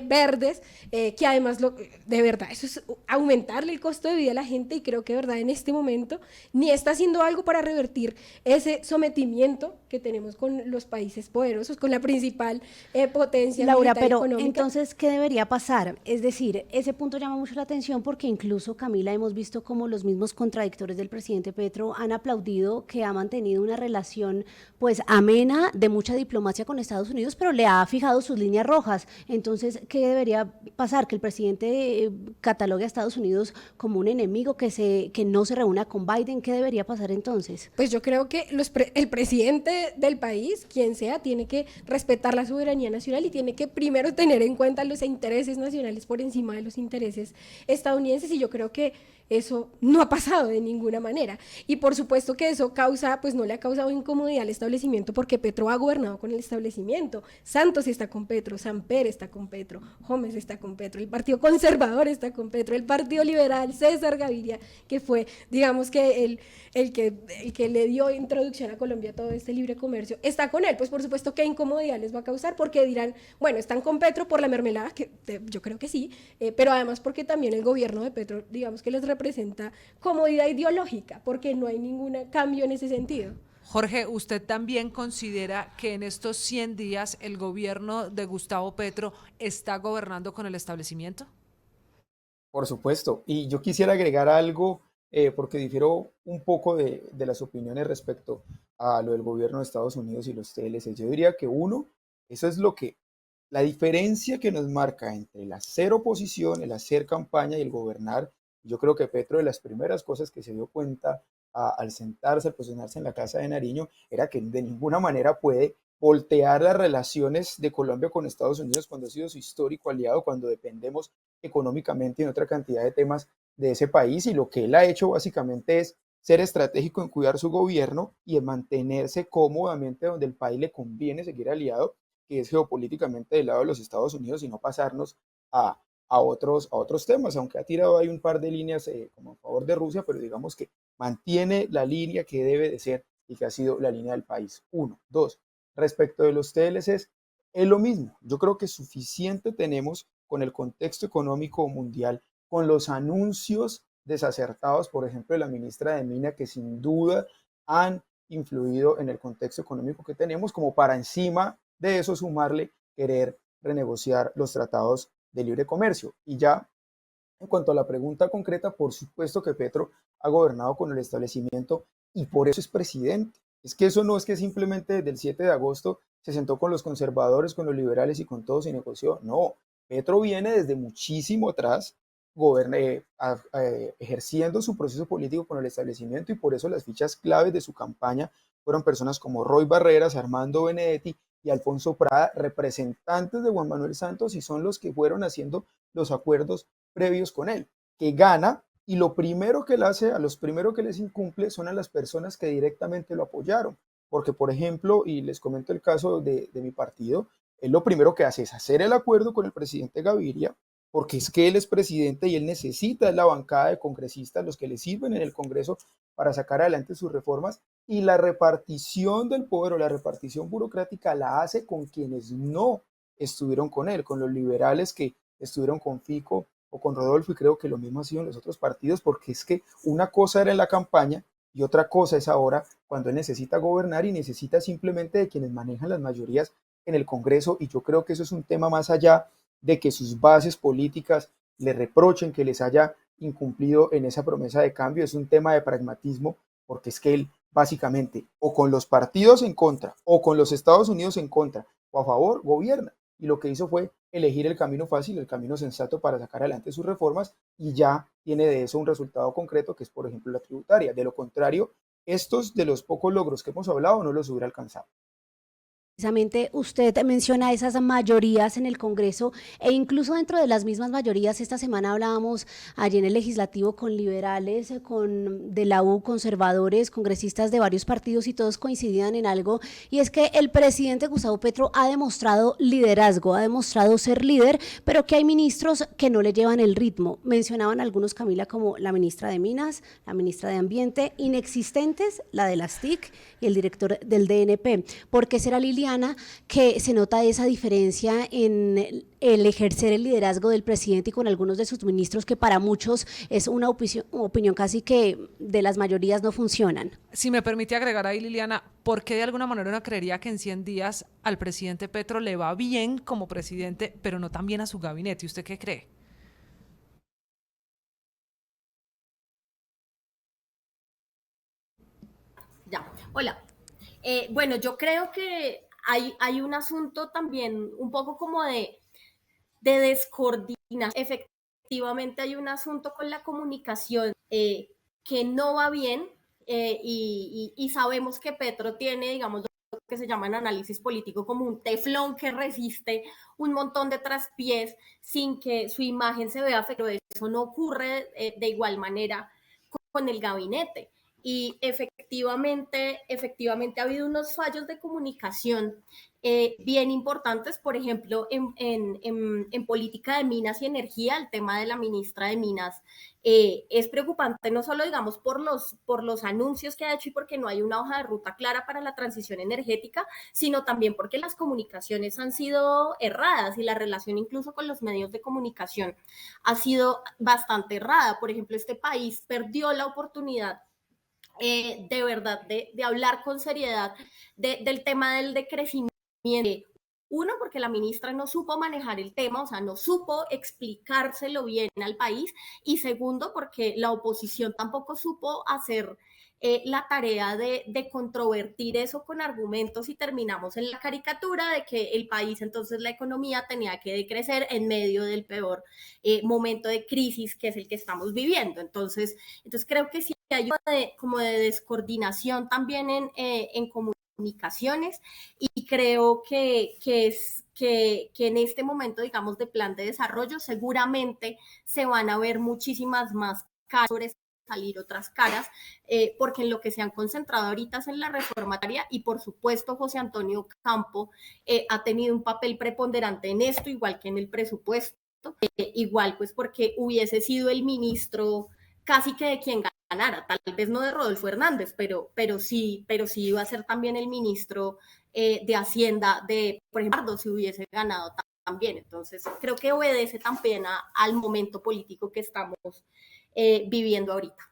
verdes, que además, de verdad, eso es aumentarle el costo de vida a la gente y creo que de verdad en este momento ni está haciendo algo para revertir ese sometimiento que tenemos con los países poderosos, con la principal potencia Laura, militar y pero económica. entonces, ¿qué debería pasar? Es decir, ese punto llama mucho la atención porque incluso, Camila, hemos visto como los mismos contradictores del presidente Petro han aplaudido que ha mantenido una relación pues amena, de mucha diplomacia con Estados Unidos, pero le ha fijado sus líneas rojas. Entonces, ¿qué debería pasar? ¿Que el presidente catalogue a Estados Unidos como un enemigo, que no se reúna con Biden? ¿Qué debería pasar entonces? Pues yo creo que el presidente del país, quien sea, tiene que respetar la soberanía nacional y tiene que primero tener en cuenta los intereses nacionales por encima de los intereses estadounidenses y yo creo que eso no ha pasado de ninguna manera. Y por supuesto que eso causa, pues no le ha causado incomodidad al establecimiento porque Petro ha gobernado con el establecimiento. Santos está con Petro, Samper está con Petro, Gómez está con Petro, el Partido Conservador está con Petro, el Partido Liberal, César Gaviria, que fue, digamos que el que le dio introducción a Colombia a todo este libre comercio, está con él. Pues por supuesto que incomodidad les va a causar porque dirán, bueno, están con Petro por la mermelada, que yo creo que sí, pero además porque también el gobierno de Petro, digamos que les representa comodidad ideológica, porque no hay ningún cambio en ese sentido. Jorge, ¿usted también considera que en estos 100 días el gobierno de Gustavo Petro está gobernando con el establecimiento? Por supuesto. Y yo quisiera agregar algo, porque difiero un poco de las opiniones respecto a lo del gobierno de Estados Unidos y los TLC. Yo diría que uno, eso es la diferencia que nos marca entre el hacer oposición, el hacer campaña y el gobernar. Yo creo que Petro, de las primeras cosas que se dio cuenta al sentarse, al posicionarse en la Casa de Nariño, era que de ninguna manera puede voltear las relaciones de Colombia con Estados Unidos cuando ha sido su histórico aliado, cuando dependemos económicamente y en otra cantidad de temas de ese país. Y lo que él ha hecho básicamente es ser estratégico en cuidar su gobierno y en mantenerse cómodamente donde el país le conviene seguir aliado, que es geopolíticamente del lado de los Estados Unidos y no pasarnos a otros temas, aunque ha tirado ahí un par de líneas como a favor de Rusia, pero digamos que mantiene la línea que debe de ser y que ha sido la línea del país. Uno. Dos, respecto de los TLCs, es lo mismo. Yo creo que suficiente tenemos con el contexto económico mundial, con los anuncios desacertados, por ejemplo, de la ministra de Mina, que sin duda han influido en el contexto económico que tenemos, como para encima de eso sumarle querer renegociar los tratados de libre comercio. Y ya en cuanto a la pregunta concreta, por supuesto que Petro ha gobernado con el establecimiento y por eso es presidente. Es que eso no es que simplemente desde el 7 de agosto se sentó con los conservadores, con los liberales y con todos y negoció. No, Petro viene desde muchísimo atrás ejerciendo su proceso político con el establecimiento y por eso las fichas claves de su campaña fueron personas como Roy Barreras, Armando Benedetti y Alfonso Prada, representantes de Juan Manuel Santos y son los que fueron haciendo los acuerdos previos con él, que gana y lo primero que él hace, a los primeros que les incumple son a las personas que directamente lo apoyaron, porque por ejemplo, y les comento el caso de mi partido, él lo primero que hace es hacer el acuerdo con el presidente Gaviria, porque es que él es presidente y él necesita la bancada de congresistas, los que le sirven en el Congreso para sacar adelante sus reformas, y la repartición del poder o la repartición burocrática la hace con quienes no estuvieron con él, con los liberales que estuvieron con Fico o con Rodolfo, y creo que lo mismo ha sido en los otros partidos, porque es que una cosa era en la campaña y otra cosa es ahora cuando él necesita gobernar y necesita simplemente de quienes manejan las mayorías en el Congreso, y yo creo que eso es un tema más allá de que sus bases políticas le reprochen que les haya incumplido en esa promesa de cambio, es un tema de pragmatismo, porque es que él básicamente o con los partidos en contra o con los Estados Unidos en contra o a favor gobierna, y lo que hizo fue elegir el camino fácil, el camino sensato para sacar adelante sus reformas, y ya tiene de eso un resultado concreto que es, por ejemplo, la tributaria. De lo contrario, estos de los pocos logros que hemos hablado no los hubiera alcanzado. Precisamente usted menciona esas mayorías en el Congreso e incluso dentro de las mismas mayorías. Esta semana hablábamos allí en el legislativo con liberales, con de la U, conservadores, congresistas de varios partidos, y todos coincidían en algo, y es que el presidente Gustavo Petro ha demostrado liderazgo, ha demostrado ser líder, pero que hay ministros que no le llevan el ritmo. Mencionaban algunos, Camila, como la ministra de Minas, la ministra de Ambiente, inexistentes la de las TIC y el director del DNP. ¿Por qué será, Liliana, que se nota esa diferencia en el ejercer el liderazgo del presidente y con algunos de sus ministros, que para muchos es una opinión casi que de las mayorías no funcionan? Si me permite agregar ahí, Liliana, ¿por qué de alguna manera uno creería que en 100 días al presidente Petro le va bien como presidente, pero no tan bien a su gabinete? ¿Usted qué cree? Ya, hola. Bueno, yo creo que hay un asunto también un poco como de descoordinación. Efectivamente hay un asunto con la comunicación que no va bien, y sabemos que Petro tiene, digamos, lo que se llama en análisis político como un teflón que resiste un montón de traspiés sin que su imagen se vea, pero eso no ocurre de igual manera con el gabinete. Y efectivamente ha habido unos fallos de comunicación bien importantes, por ejemplo, en política de minas y energía. El tema de la ministra de Minas es preocupante, no solo, digamos, por los anuncios que ha hecho y porque no hay una hoja de ruta clara para la transición energética, sino también porque las comunicaciones han sido erradas y la relación incluso con los medios de comunicación ha sido bastante errada. Por ejemplo, este país perdió la oportunidad de verdad de hablar con seriedad del tema del decrecimiento. Uno, porque la ministra no supo manejar el tema, o sea, no supo explicárselo bien al país. Y segundo, porque la oposición tampoco supo hacer la tarea de controvertir eso con argumentos, y terminamos en la caricatura de que el país, entonces la economía tenía que decrecer en medio del peor momento de crisis que es el que estamos viviendo. Entonces creo que sí hay como de descoordinación también en comunicaciones, y creo que en este momento, digamos, de plan de desarrollo, seguramente se van a ver muchísimas más caras, salir otras caras, porque en lo que se han concentrado ahorita es en la reforma agraria, y por supuesto José Antonio Campo ha tenido un papel preponderante en esto, igual que en el presupuesto, igual pues porque hubiese sido el ministro casi que de quien ganara, tal vez no de Rodolfo Hernández, pero sí iba a ser también el ministro de Hacienda de, por ejemplo, si hubiese ganado también. Entonces creo que obedece también al momento político que estamos viviendo ahorita.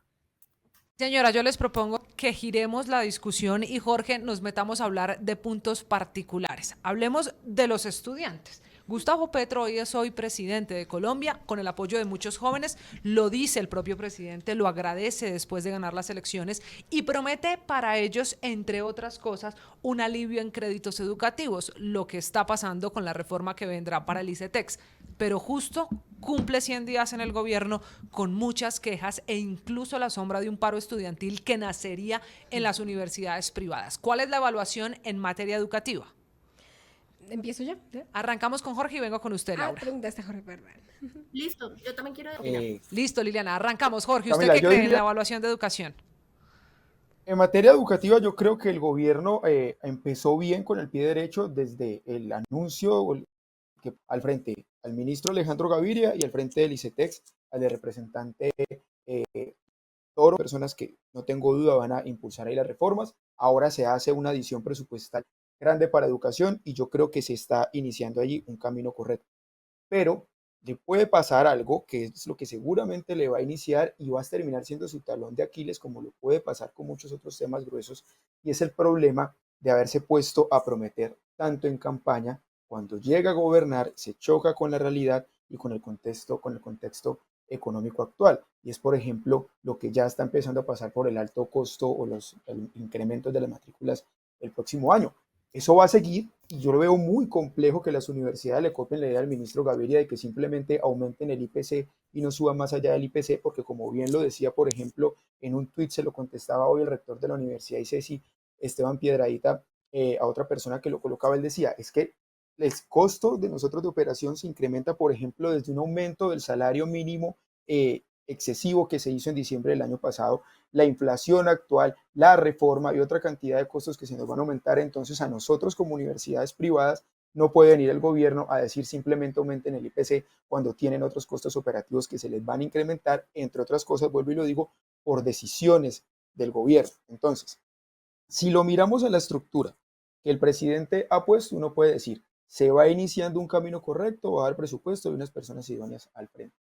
Señora, yo les propongo que giremos la discusión y, Jorge, nos metamos a hablar de puntos particulares. Hablemos de los estudiantes. Gustavo Petro hoy es presidente de Colombia con el apoyo de muchos jóvenes, lo dice el propio presidente, lo agradece después de ganar las elecciones y promete para ellos, entre otras cosas, un alivio en créditos educativos, lo que está pasando con la reforma que vendrá para el ICETEX. Pero justo cumple 100 días en el gobierno con muchas quejas e incluso la sombra de un paro estudiantil que nacería en las universidades privadas. ¿Cuál es la evaluación en materia educativa? ¿Empiezo ya? Arrancamos con Jorge y vengo con usted, Laura. Preguntaste a Jorge, perdón. Listo, yo también quiero opinar. Listo, Liliana, arrancamos. Jorge, ¿usted Camila, qué cree en la evaluación de educación? En materia educativa, yo creo que el gobierno empezó bien con el pie derecho desde el anuncio que al frente al ministro Alejandro Gaviria y al frente del ICETEX, al de representante todas las personas que no tengo duda van a impulsar ahí las reformas. Ahora se hace una adición presupuestal grande para educación y yo creo que se está iniciando allí un camino correcto. Pero le puede pasar algo que es lo que seguramente le va a iniciar y va a terminar siendo su talón de Aquiles, como lo puede pasar con muchos otros temas gruesos, y es el problema de haberse puesto a prometer tanto en campaña, cuando llega a gobernar se choca con la realidad y con el contexto económico actual. Y es, por ejemplo, lo que ya está empezando a pasar por el alto costo o los incrementos de las matrículas el próximo año. Eso va a seguir y yo lo veo muy complejo que las universidades le copien la idea al ministro Gaviria de que simplemente aumenten el IPC y no suban más allá del IPC, porque como bien lo decía, por ejemplo, en un tuit se lo contestaba hoy el rector de la Universidad ICESI, Esteban Piedradita, a otra persona que lo colocaba, él decía, es que el costo de nosotros de operación se incrementa, por ejemplo, desde un aumento del salario mínimo excesivo que se hizo en diciembre del año pasado, la inflación actual, la reforma y otra cantidad de costos que se nos van a aumentar. Entonces a nosotros como universidades privadas no puede venir el gobierno a decir simplemente aumenten el IPC cuando tienen otros costos operativos que se les van a incrementar, entre otras cosas, vuelvo y lo digo, por decisiones del gobierno. Entonces, si lo miramos en la estructura que el presidente ha puesto, uno puede decir, se va iniciando un camino correcto, va a haber presupuesto y unas personas idóneas al frente.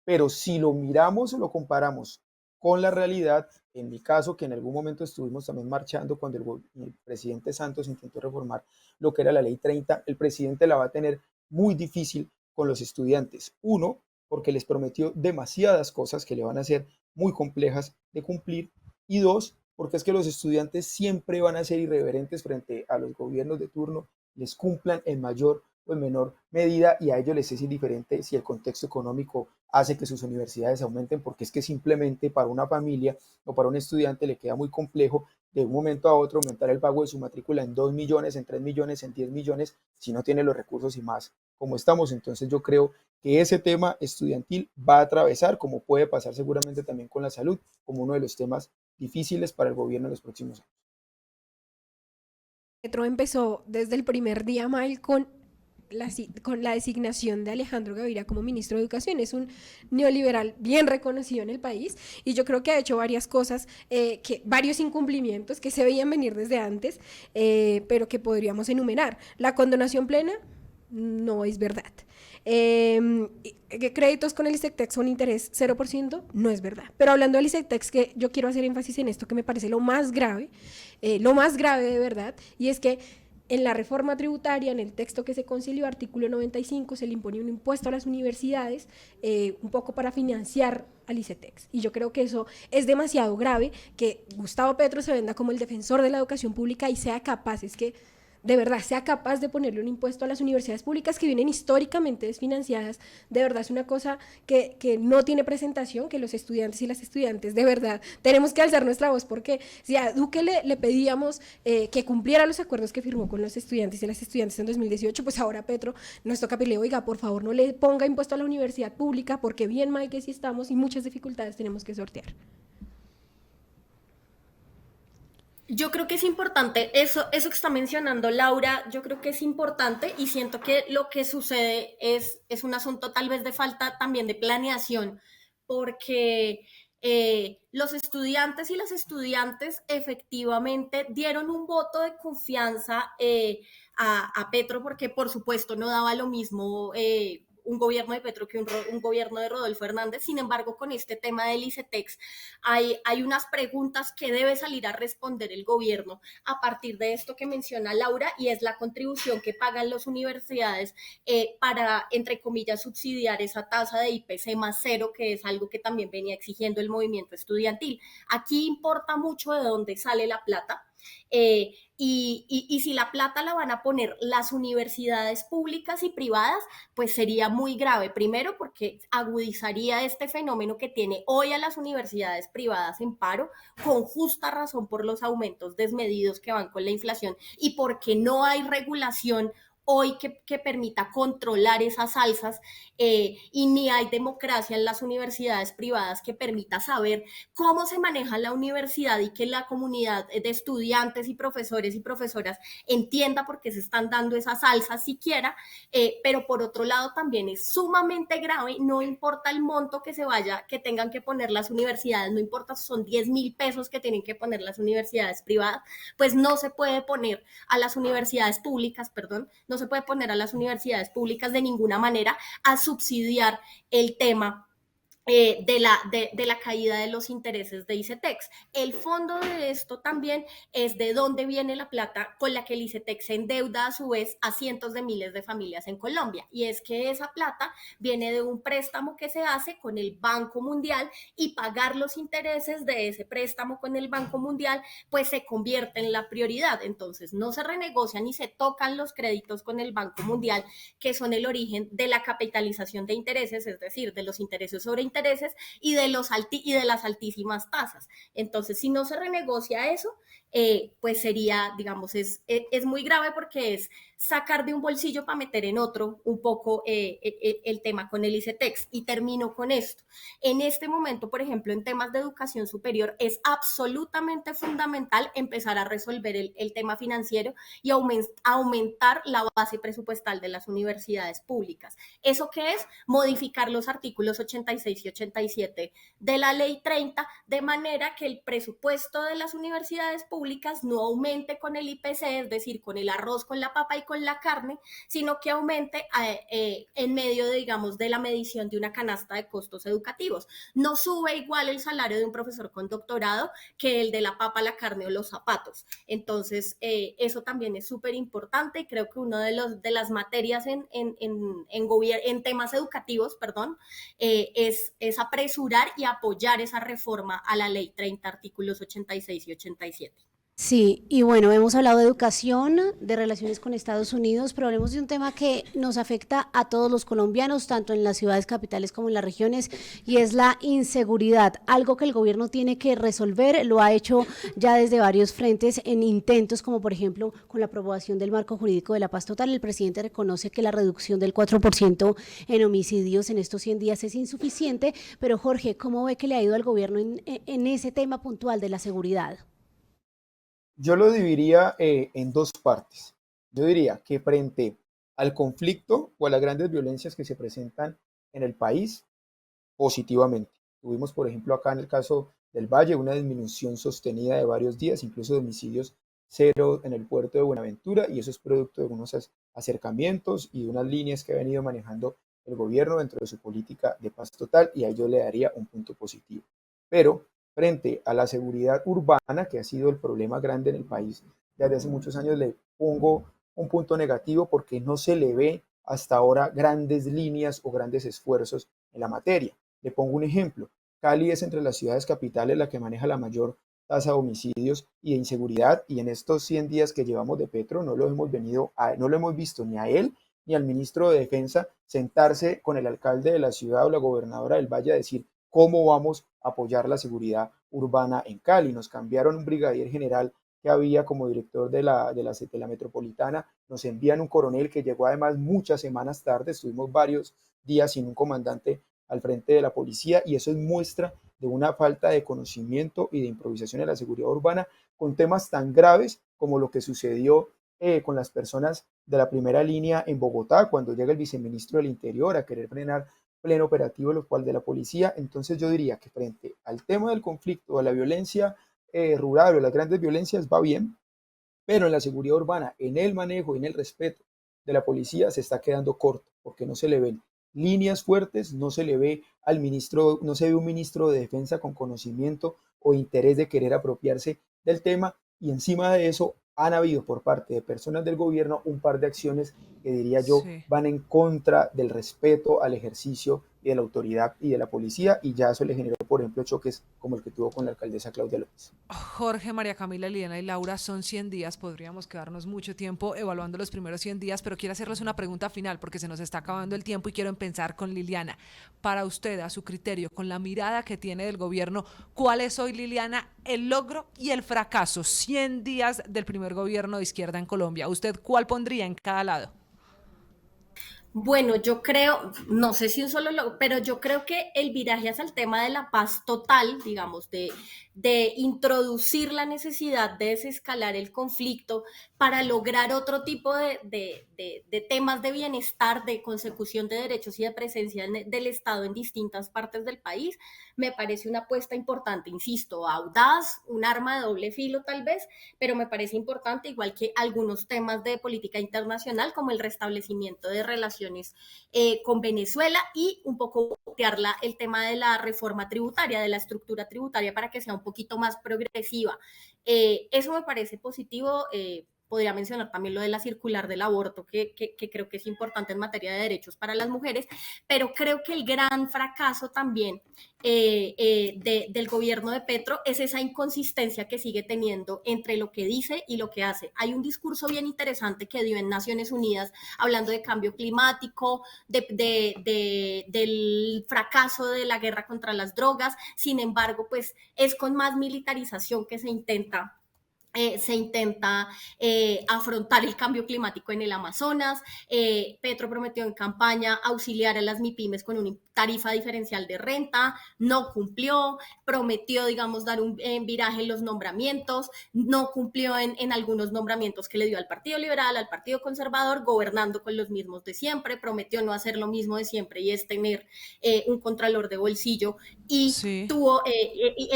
Pero si lo miramos o lo comparamos con la realidad, en mi caso, que en algún momento estuvimos también marchando cuando el presidente Santos intentó reformar lo que era la ley 30, el presidente la va a tener muy difícil con los estudiantes. Uno, porque les prometió demasiadas cosas que le van a ser muy complejas de cumplir. Y dos, porque es que los estudiantes siempre van a ser irreverentes frente a los gobiernos de turno, les cumplan en mayor o en menor medida, y a ellos les es indiferente si el contexto económico hace que sus universidades aumenten, porque es que simplemente para una familia o para un estudiante le queda muy complejo de un momento a otro aumentar el pago de su matrícula en 2 millones, en 3 millones, en 10 millones, si no tiene los recursos y más como estamos. Entonces yo creo que ese tema estudiantil va a atravesar, como puede pasar seguramente también con la salud, como uno de los temas difíciles para el gobierno en los próximos años. Petro empezó desde el primer día mal con la designación de Alejandro Gaviria como ministro de Educación. Es un neoliberal bien reconocido en el país y yo creo que ha hecho varias cosas, varios incumplimientos que se veían venir desde antes, pero que podríamos enumerar. La condonación plena no es verdad. Créditos con el ICETEX son interés 0%, no es verdad. Pero hablando del ICETEX, que yo quiero hacer énfasis en esto que me parece lo más grave de verdad, y es que en la reforma tributaria, en el texto que se concilió, artículo 95, se le impone un impuesto a las universidades, un poco para financiar al ICETEX. Y yo creo que eso es demasiado grave, que Gustavo Petro se venda como el defensor de la educación pública y sea capaz, es que de verdad sea capaz de ponerle un impuesto a las universidades públicas que vienen históricamente desfinanciadas. De verdad es una cosa que no tiene presentación, que los estudiantes y las estudiantes de verdad tenemos que alzar nuestra voz, porque si a Duque le pedíamos que cumpliera los acuerdos que firmó con los estudiantes y las estudiantes en 2018, pues ahora Petro nos toca pedirle, oiga, por favor no le ponga impuesto a la universidad pública, porque bien mal que sí estamos y muchas dificultades tenemos que sortear. Yo creo que es importante, eso que está mencionando Laura, yo creo que es importante y siento que lo que sucede es un asunto tal vez de falta también de planeación, porque los estudiantes y las estudiantes efectivamente dieron un voto de confianza a Petro, porque por supuesto no daba lo mismo un gobierno de Petro que un gobierno de Rodolfo Hernández. Sin embargo, con este tema del ICETEX hay unas preguntas que debe salir a responder el gobierno a partir de esto que menciona Laura, y es la contribución que pagan las universidades para, entre comillas, subsidiar esa tasa de IPC más cero, que es algo que también venía exigiendo el movimiento estudiantil. Aquí importa mucho de dónde sale la plata. Y si la plata la van a poner las universidades públicas y privadas, pues sería muy grave. Primero, porque agudizaría este fenómeno que tiene hoy a las universidades privadas en paro, con justa razón por los aumentos desmedidos que van con la inflación y porque no hay regulación hoy que permita controlar esas alzas, y ni hay democracia en las universidades privadas que permita saber cómo se maneja la universidad y que la comunidad de estudiantes y profesores y profesoras entienda por qué se están dando esas alzas siquiera, pero por otro lado también es sumamente grave, no importa el monto que tengan que poner las universidades, no importa si son 10,000 pesos que tienen que poner las universidades privadas, pues no se puede poner a las universidades públicas, no se puede poner a las universidades públicas de ninguna manera a subsidiar el tema de la caída de los intereses de ICETEX. El fondo de esto también es de dónde viene la plata con la que el ICETEX se endeuda a su vez a cientos de miles de familias en Colombia. Y es que esa plata viene de un préstamo que se hace con el Banco Mundial, y pagar los intereses de ese préstamo con el Banco Mundial pues se convierte en la prioridad. Entonces no se renegocian ni se tocan los créditos con el Banco Mundial, que son el origen de la capitalización de intereses, es decir, de los intereses sobre intereses y de las altísimas tasas. Entonces, si no se renegocia eso, pues sería, digamos, es muy grave, porque es sacar de un bolsillo para meter en otro un poco el tema con el ICETEX. Y termino con esto. En este momento, por ejemplo, en temas de educación superior, es absolutamente fundamental empezar a resolver el tema financiero y aumentar la base presupuestal de las universidades públicas. ¿Eso qué es? Modificar los artículos 86 y 87 de la Ley 30, de manera que el presupuesto de las universidades públicas no aumente con el IPC, es decir, con el arroz, con la papa y con la carne, sino que aumente en medio de, digamos, de la medición de una canasta de costos educativos. No sube igual el salario de un profesor con doctorado que el de la papa, la carne o los zapatos. Entonces, eso también es súper importante, y creo que una de las materias en temas educativos, es apresurar y apoyar esa reforma a la Ley 30, artículos 86 y 87. Sí, y bueno, hemos hablado de educación, de relaciones con Estados Unidos, pero hablemos de un tema que nos afecta a todos los colombianos, tanto en las ciudades capitales como en las regiones, y es la inseguridad, algo que el gobierno tiene que resolver. Lo ha hecho ya desde varios frentes en intentos, como por ejemplo con la aprobación del marco jurídico de la paz total. El presidente reconoce que la reducción del 4% en homicidios en estos 100 días es insuficiente, pero Jorge, ¿cómo ve que le ha ido al gobierno en ese tema puntual de la seguridad? Yo lo dividiría en dos partes. Yo diría que frente al conflicto o a las grandes violencias que se presentan en el país, positivamente. Tuvimos, por ejemplo, acá en el caso del Valle, una disminución sostenida de varios días, incluso de homicidios cero en el puerto de Buenaventura, y eso es producto de unos acercamientos y de unas líneas que ha venido manejando el gobierno dentro de su política de paz total, y a ello le daría un punto positivo. Pero frente a la seguridad urbana, que ha sido el problema grande en el país desde hace muchos años, le pongo un punto negativo, porque no se le ve hasta ahora grandes líneas o grandes esfuerzos en la materia. Le pongo un ejemplo. Cali es entre las ciudades capitales la que maneja la mayor tasa de homicidios y de inseguridad, y en estos 100 días que llevamos de Petro no lo hemos visto ni a él ni al ministro de Defensa sentarse con el alcalde de la ciudad o la gobernadora del Valle a decir cómo vamos a apoyar la seguridad urbana en Cali. Nos cambiaron un brigadier general que había como director de la metropolitana, nos envían un coronel que llegó además muchas semanas tarde, estuvimos varios días sin un comandante al frente de la policía, y eso es muestra de una falta de conocimiento y de improvisación en la seguridad urbana, con temas tan graves como lo que sucedió con las personas de la primera línea en Bogotá, cuando llega el viceministro del Interior a querer frenar pleno operativo, lo cual de la policía. Entonces yo diría que frente al tema del conflicto, a la violencia rural o las grandes violencias va bien, pero en la seguridad urbana, en el manejo y en el respeto de la policía se está quedando corto, porque no se le ven líneas fuertes, no se le ve al ministro, no se ve un ministro de defensa con conocimiento o interés de querer apropiarse del tema, y encima de eso han habido por parte de personas del gobierno un par de acciones que diría yo van en contra del respeto al ejercicio y de la autoridad y de la policía, y ya eso le generó, por ejemplo, choques como el que tuvo con la alcaldesa Claudia López. Jorge, María Camila, Liliana y Laura, son 100 días, podríamos quedarnos mucho tiempo evaluando los primeros 100 días, pero quiero hacerles una pregunta final porque se nos está acabando el tiempo y quiero empezar con Liliana. Para usted, a su criterio, con la mirada que tiene del gobierno, ¿cuál es hoy, Liliana, el logro y el fracaso? 100 días del primer gobierno de izquierda en Colombia. ¿Usted cuál pondría en cada lado? Bueno, yo creo, no sé si un solo, pero yo creo que el viraje hacia el tema de la paz total, digamos, de introducir la necesidad de desescalar el conflicto para lograr otro tipo de temas de bienestar, de consecución de derechos y de presencia del Estado en distintas partes del país, me parece una apuesta importante, insisto, audaz, un arma de doble filo tal vez, pero me parece importante, igual que algunos temas de política internacional, como el restablecimiento de relaciones con Venezuela y un poco el tema de la reforma tributaria, de la estructura tributaria para que sea un poquito más progresiva. Eso me parece positivo. Podría mencionar también lo de la circular del aborto, que creo que es importante en materia de derechos para las mujeres, pero creo que el gran fracaso también del gobierno de Petro es esa inconsistencia que sigue teniendo entre lo que dice y lo que hace. Hay un discurso bien interesante que dio en Naciones Unidas hablando de cambio climático, del fracaso de la guerra contra las drogas, sin embargo, pues es con más militarización que se intenta afrontar el cambio climático en el Amazonas. Petro prometió en campaña auxiliar a las MIPYMES con una tarifa diferencial de renta, no cumplió, prometió, digamos, dar un viraje en los nombramientos, no cumplió en algunos nombramientos que le dio al Partido Liberal, al Partido Conservador, gobernando con los mismos de siempre, prometió no hacer lo mismo de siempre y es tener un contralor de bolsillo y Sí.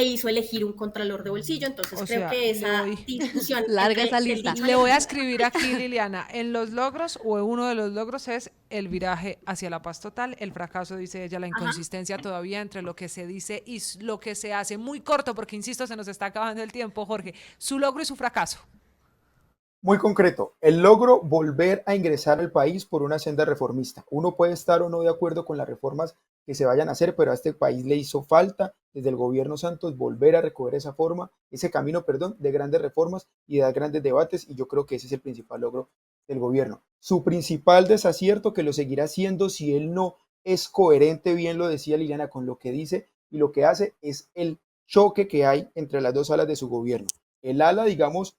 hizo elegir un contralor de bolsillo, entonces O creo sea, que esa discusión Larga esa lista. le voy a escribir aquí, Liliana, en los logros, o uno de los logros es el viraje hacia la paz total, el fracaso, dice ella, la inconsistencia todavía entre lo que se dice y lo que se hace. Muy corto, porque insisto, se nos está acabando el tiempo, Jorge. Su logro y su fracaso. Muy concreto, el logro volver a ingresar al país por una senda reformista. Uno puede estar o no de acuerdo con las reformas que se vayan a hacer, pero a este país le hizo falta desde el gobierno Santos volver a recoger ese camino, perdón, de grandes reformas y de grandes debates, y yo creo que ese es el principal logro del gobierno. Su principal desacierto, que lo seguirá haciendo si él no es coherente, bien lo decía Liliana, con lo que dice y lo que hace, es el choque que hay entre las dos alas de su gobierno. El ala, digamos,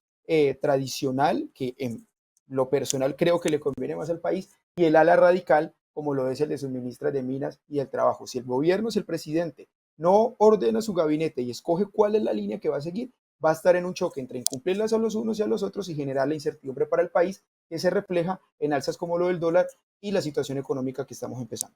tradicional, que en lo personal creo que le conviene más al país, y el ala radical, como lo es el de sus ministras de Minas y del Trabajo. Si el gobierno, si el presidente no ordena su gabinete y escoge cuál es la línea que va a seguir, va a estar en un choque entre incumplirlas a los unos y a los otros y generar la incertidumbre para el país, que se refleja en alzas como lo del dólar y la situación económica que estamos empezando.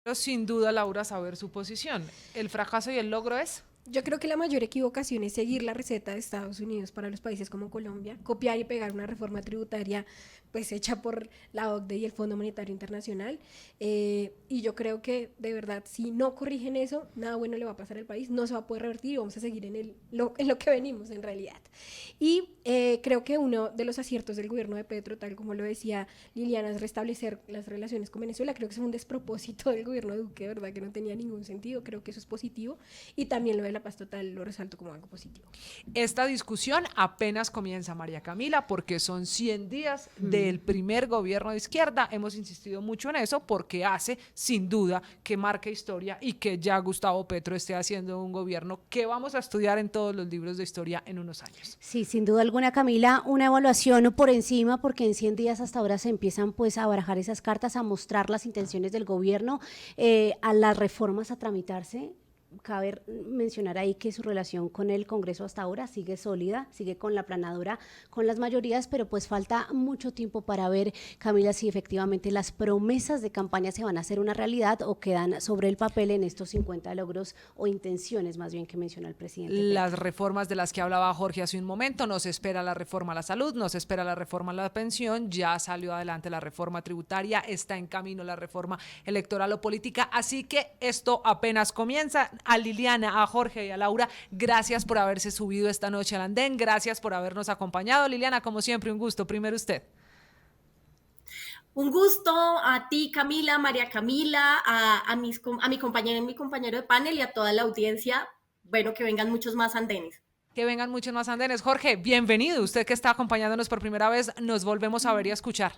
Pero sin duda, Laura, saber su posición. ¿El fracaso y el logro es? Yo creo que la mayor equivocación es seguir la receta de Estados Unidos para los países como Colombia, copiar y pegar una reforma tributaria pues hecha por la OCDE y el Fondo Monetario Internacional, y yo creo que de verdad si no corrigen eso, nada bueno le va a pasar al país, no se va a poder revertir y vamos a seguir en lo que venimos en realidad. Y creo que uno de los aciertos del gobierno de Petro, tal como lo decía Liliana, es restablecer las relaciones con Venezuela. Creo que es un despropósito del gobierno de Duque, de verdad que no tenía ningún sentido, creo que eso es positivo, y también lo de la paz total lo resalto como algo positivo. Esta discusión apenas comienza, María Camila, porque son 100 días del primer gobierno de izquierda. Hemos insistido mucho en eso porque hace, sin duda, que marque historia y que ya Gustavo Petro esté haciendo un gobierno que vamos a estudiar en todos los libros de historia en unos años. Sí, sin duda alguna, Camila, una evaluación por encima, porque en 100 días hasta ahora se empiezan pues a barajar esas cartas, a mostrar las intenciones del gobierno, a las reformas a tramitarse. Cabe mencionar ahí que su relación con el Congreso hasta ahora sigue sólida, sigue con la aplanadora, con las mayorías, pero pues falta mucho tiempo para ver, Camila, si efectivamente las promesas de campaña se van a hacer una realidad o quedan sobre el papel en estos 50 logros o intenciones más bien que menciona el presidente Petro. Las reformas de las que hablaba Jorge hace un momento, nos espera la reforma a la salud, nos espera la reforma a la pensión, ya salió adelante la reforma tributaria, está en camino la reforma electoral o política, así que esto apenas comienza. A Liliana, a Jorge y a Laura, gracias por haberse subido esta noche al andén, gracias por habernos acompañado. Liliana, como siempre, un gusto. Primero usted. Un gusto a ti, Camila, María Camila, a mi compañero y mi compañero de panel y a toda la audiencia. Bueno, que vengan muchos más andenes. Que vengan muchos más andenes. Jorge, bienvenido. Usted que está acompañándonos por primera vez, nos volvemos a ver y a escuchar.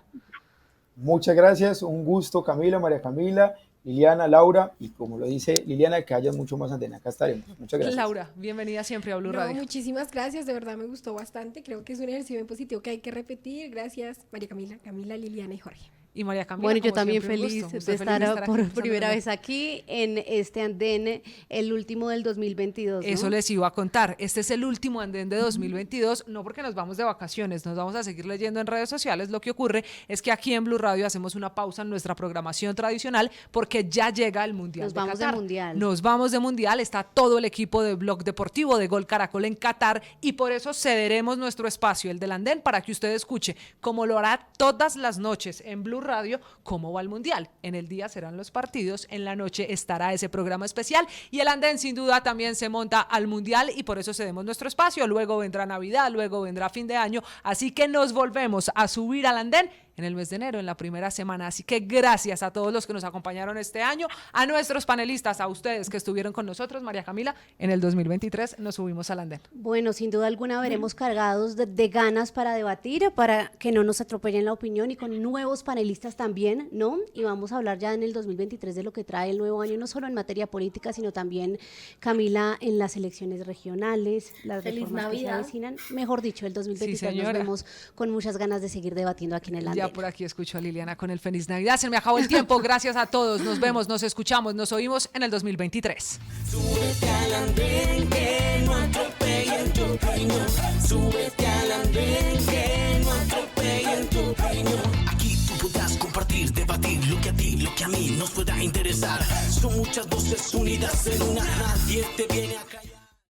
Muchas gracias, un gusto, Camila, María Camila, Liliana, Laura, y como lo dice Liliana, que haya mucho más antena. Acá estaremos. Muchas gracias. Laura, bienvenida siempre a Blue Radio. Muchísimas gracias, de verdad me gustó bastante. Creo que es un ejercicio bien positivo que hay que repetir. Gracias, María Camila, Liliana y Jorge. Y María Camila, Bueno, yo como también siempre, un feliz gusto. de Usted estar feliz por aquí, primera Sandra. vez aquí en este andén, el último del 2022, ¿no? Eso les iba a contar. Este es el último andén de 2022, no porque nos vamos de vacaciones, nos vamos a seguir leyendo en redes sociales. Lo que ocurre es que aquí en Blue Radio hacemos una pausa en nuestra programación tradicional porque ya llega el Mundial Nos de vamos de Qatar. Mundial. Nos vamos de Mundial, está todo el equipo de Blog Deportivo de Gol Caracol en Qatar y por eso cederemos nuestro espacio, el del andén, para que usted escuche, como lo hará todas las noches en Blue Radio, cómo va el Mundial. En el día serán los partidos, en la noche estará ese programa especial y el andén sin duda también se monta al Mundial y por eso cedemos nuestro espacio. Luego vendrá Navidad, luego vendrá fin de año, así que nos volvemos a subir al andén en el mes de enero, en la primera semana. Así que gracias a todos los que nos acompañaron este año, a nuestros panelistas, a ustedes que estuvieron con nosotros. María Camila, en el 2023 nos subimos al andén. Bueno, sin duda alguna veremos cargados de ganas para debatir, para que no nos atropellen la opinión y con nuevos panelistas también, ¿no? Y vamos a hablar ya en el 2023 de lo que trae el nuevo año, no solo en materia política, sino también, Camila, en las elecciones regionales, las Feliz reformas que se Navidad. avecinan. Mejor dicho, el 2023 nos señora. vemos con muchas ganas de seguir debatiendo aquí en el andén. Ya por aquí escucho a Liliana con el Feliz Navidad. Se me acabó el tiempo. Gracias a todos. Nos vemos, nos escuchamos, nos oímos en el 2023. Súbete al andén que no atropellen tu opinión. Súbete al andén que no atropellen tu opinión. Aquí tú podrás compartir, debatir lo que a ti, lo que a mí nos pueda interesar. Son muchas voces unidas en una. Nadie te viene a callar.